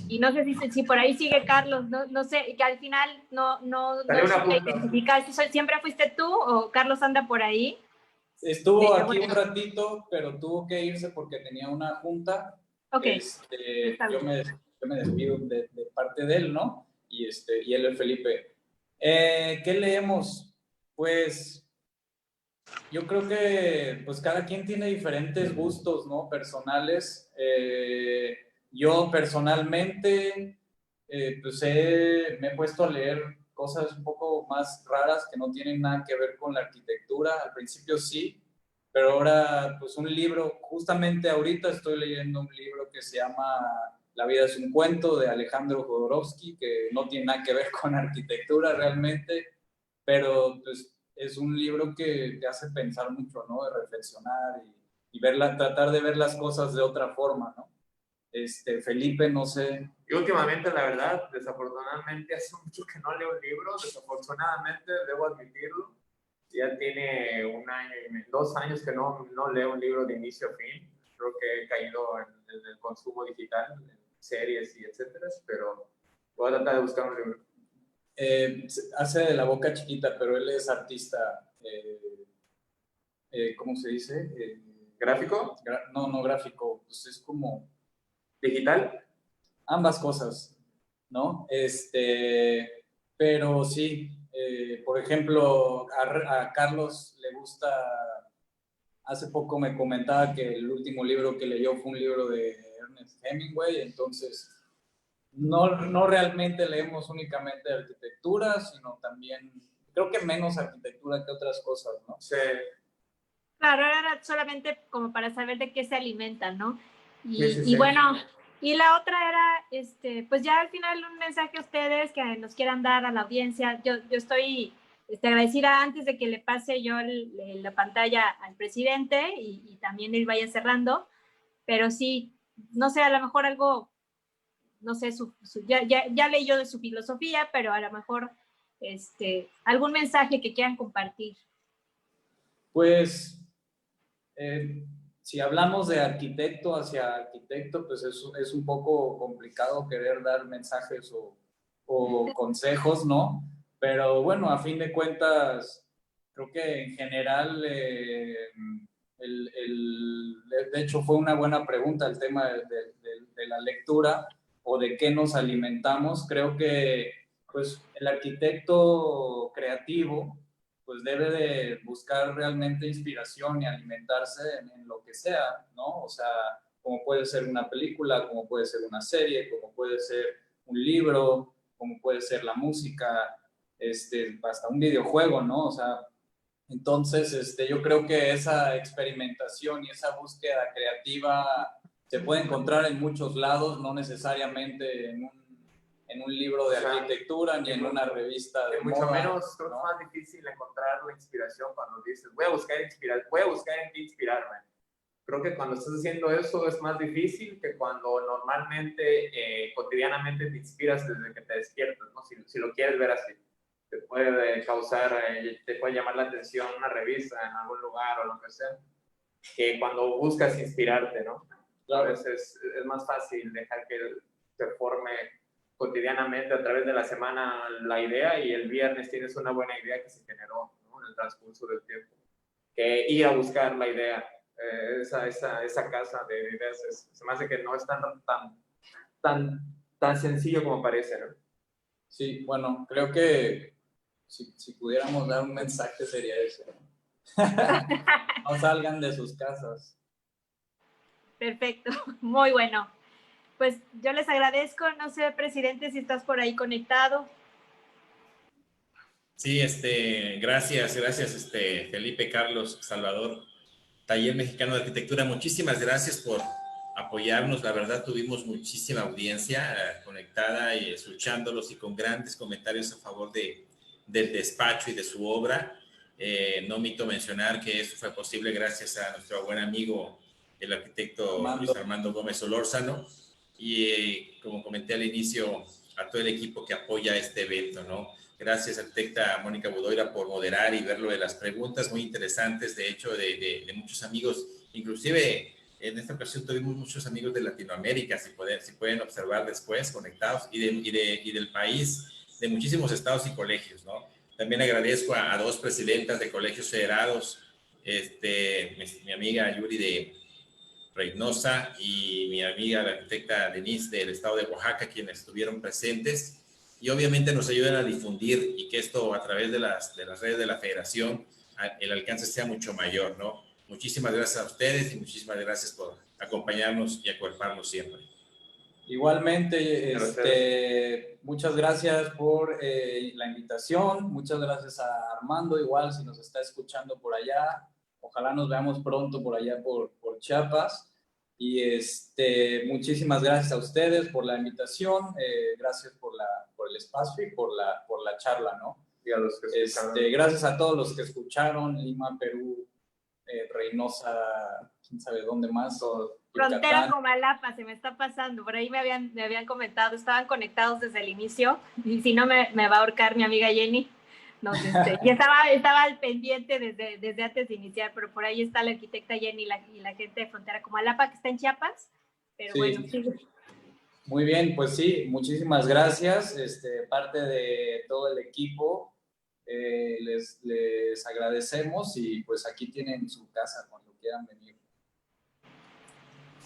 Y no sé si por ahí sigue Carlos, no sé, que al final no supe identificar si siempre fuiste tú o Carlos anda por ahí. Estuvo aquí un ratito, pero tuvo que irse porque tenía una junta. Ok. Yo me despido de parte de él, ¿no? Y él es Felipe. ¿Qué leemos? Pues yo creo que pues cada quien tiene diferentes gustos, ¿no? Personales. Yo personalmente pues me he puesto a leer cosas un poco más raras que no tienen nada que ver con la arquitectura. Al principio sí, pero ahora pues un libro, justamente ahorita estoy leyendo un libro que se llama La vida es un cuento, de Alejandro Jodorowsky, que no tiene nada que ver con arquitectura realmente, pero pues es un libro que te hace pensar mucho, ¿no? De reflexionar y tratar de ver las cosas de otra forma, ¿no? Felipe, no sé. Yo últimamente, la verdad, desafortunadamente, hace mucho que no leo un libro, desafortunadamente, debo admitirlo. Ya tiene 1 año y 2 años que no leo un libro de inicio a fin. Creo que he caído en el consumo digital, en series y etcétera, pero voy a tratar de buscar un libro. Hace de la boca chiquita, pero él es artista, ¿cómo se dice? ¿Gráfico? No gráfico, pues es como... ¿Digital? Ambas cosas, ¿no? Pero sí, por ejemplo, a Carlos le gusta, hace poco me comentaba que el último libro que leyó fue un libro de Ernest Hemingway, entonces no realmente leemos únicamente arquitectura, sino también, creo que menos arquitectura que otras cosas, ¿no? Sí. Claro, era solamente como para saber de qué se alimentan, ¿no? Sí. Y bueno, y la otra era, pues ya al final un mensaje a ustedes que nos quieran dar a la audiencia. Yo estoy agradecida antes de que le pase yo la pantalla al presidente y también él vaya cerrando, pero sí, no sé, a lo mejor algo, no sé, ya leí yo de su filosofía, pero a lo mejor algún mensaje que quieran compartir. Pues, si hablamos de arquitecto hacia arquitecto, pues es un poco complicado querer dar mensajes o consejos, ¿no? Pero bueno, a fin de cuentas, creo que en general, de hecho fue una buena pregunta el tema de la lectura o de qué nos alimentamos. Creo que pues el arquitecto creativo pues debe de buscar realmente inspiración y alimentarse en lo que sea, ¿no? O sea, como puede ser una película, como puede ser una serie, como puede ser un libro, como puede ser la música, hasta un videojuego, ¿no? O sea, entonces, yo creo que esa experimentación y esa búsqueda creativa se puede encontrar en muchos lados, no necesariamente en un libro de arquitectura ni en una revista de mucho moda, menos, creo que es más difícil encontrar la inspiración cuando dices, voy a buscar en qué inspirarme. Creo que cuando estás haciendo eso es más difícil que cuando normalmente, cotidianamente te inspiras desde que te despiertas, ¿no? Si lo quieres ver así. Te puede causar, te puede llamar la atención una revista en algún lugar o lo que sea, que cuando buscas inspirarte, ¿no? Claro. A veces es más fácil dejar que te forme cotidianamente a través de la semana la idea y el viernes tienes una buena idea que se generó, ¿no? En el transcurso del tiempo. Que ir a buscar la idea, esa casa de ideas, se me hace que no es tan sencillo como parece, ¿no? Sí, bueno, creo que si pudiéramos dar un mensaje sería ese, ¿no? No salgan de sus casas. Perfecto, muy bueno. Pues yo les agradezco, no sé, presidente, si estás por ahí conectado. Sí, gracias, Felipe, Carlos, Salvador, Taller Mexicano de Arquitectura. Muchísimas gracias por apoyarnos. La verdad, tuvimos muchísima audiencia conectada y escuchándolos y con grandes comentarios a favor del despacho y de su obra. No omito mencionar que eso fue posible gracias a nuestro buen amigo, el arquitecto Luis Armando Gómez Solórzano. y como comenté al inicio, a todo el equipo que apoya este evento, ¿no? Gracias, arquitecta Mónica Budoira, por moderar y ver lo de las preguntas muy interesantes, de hecho, de muchos amigos, inclusive en esta ocasión tuvimos muchos amigos de Latinoamérica, si pueden observar después, conectados, y del país, de muchísimos estados y colegios, ¿no? También agradezco a dos presidentas de colegios federados, mi amiga Yuri de Reynosa y mi amiga la arquitecta Denise del estado de Oaxaca, quienes estuvieron presentes y obviamente nos ayudan a difundir y que esto a través de las redes de la federación el alcance sea mucho mayor, ¿no? Muchísimas gracias a ustedes y muchísimas gracias por acompañarnos y acuerparnos siempre. Igualmente, muchas gracias por la invitación, muchas gracias a Armando, igual si nos está escuchando por allá, ojalá nos veamos pronto por allá por Chiapas, y muchísimas gracias a ustedes por la invitación, gracias por el espacio y por la charla, ¿no? Y a los que escucharon. Gracias a todos los que escucharon, Lima, Perú, Reynosa, quién sabe dónde más, Frontera Comalapa, se me está pasando, por ahí me habían comentado, estaban conectados desde el inicio, y si no me va a ahorcar mi amiga Jenny, y estaba al pendiente desde antes de iniciar, pero por ahí está la arquitecta Jenny y la gente de Frontera Comalapa que está en Chiapas, pero sí. Bueno, sí. Muy bien, pues sí, muchísimas gracias, parte de todo el equipo, les agradecemos y pues aquí tienen su casa cuando quieran venir.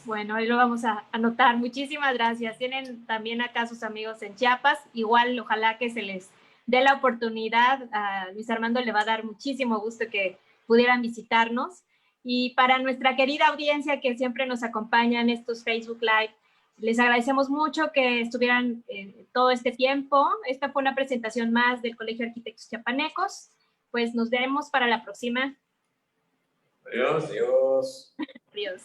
Bueno, ahí lo vamos a anotar. Muchísimas gracias. Tienen también acá sus amigos en Chiapas. Igual, ojalá que se les dé la oportunidad. A Luis Armando le va a dar muchísimo gusto que pudieran visitarnos. Y para nuestra querida audiencia que siempre nos acompaña en estos Facebook Live, les agradecemos mucho que estuvieran todo este tiempo. Esta fue una presentación más del Colegio de Arquitectos Chiapanecos. Pues nos vemos para la próxima. Adiós. Adiós. Adiós.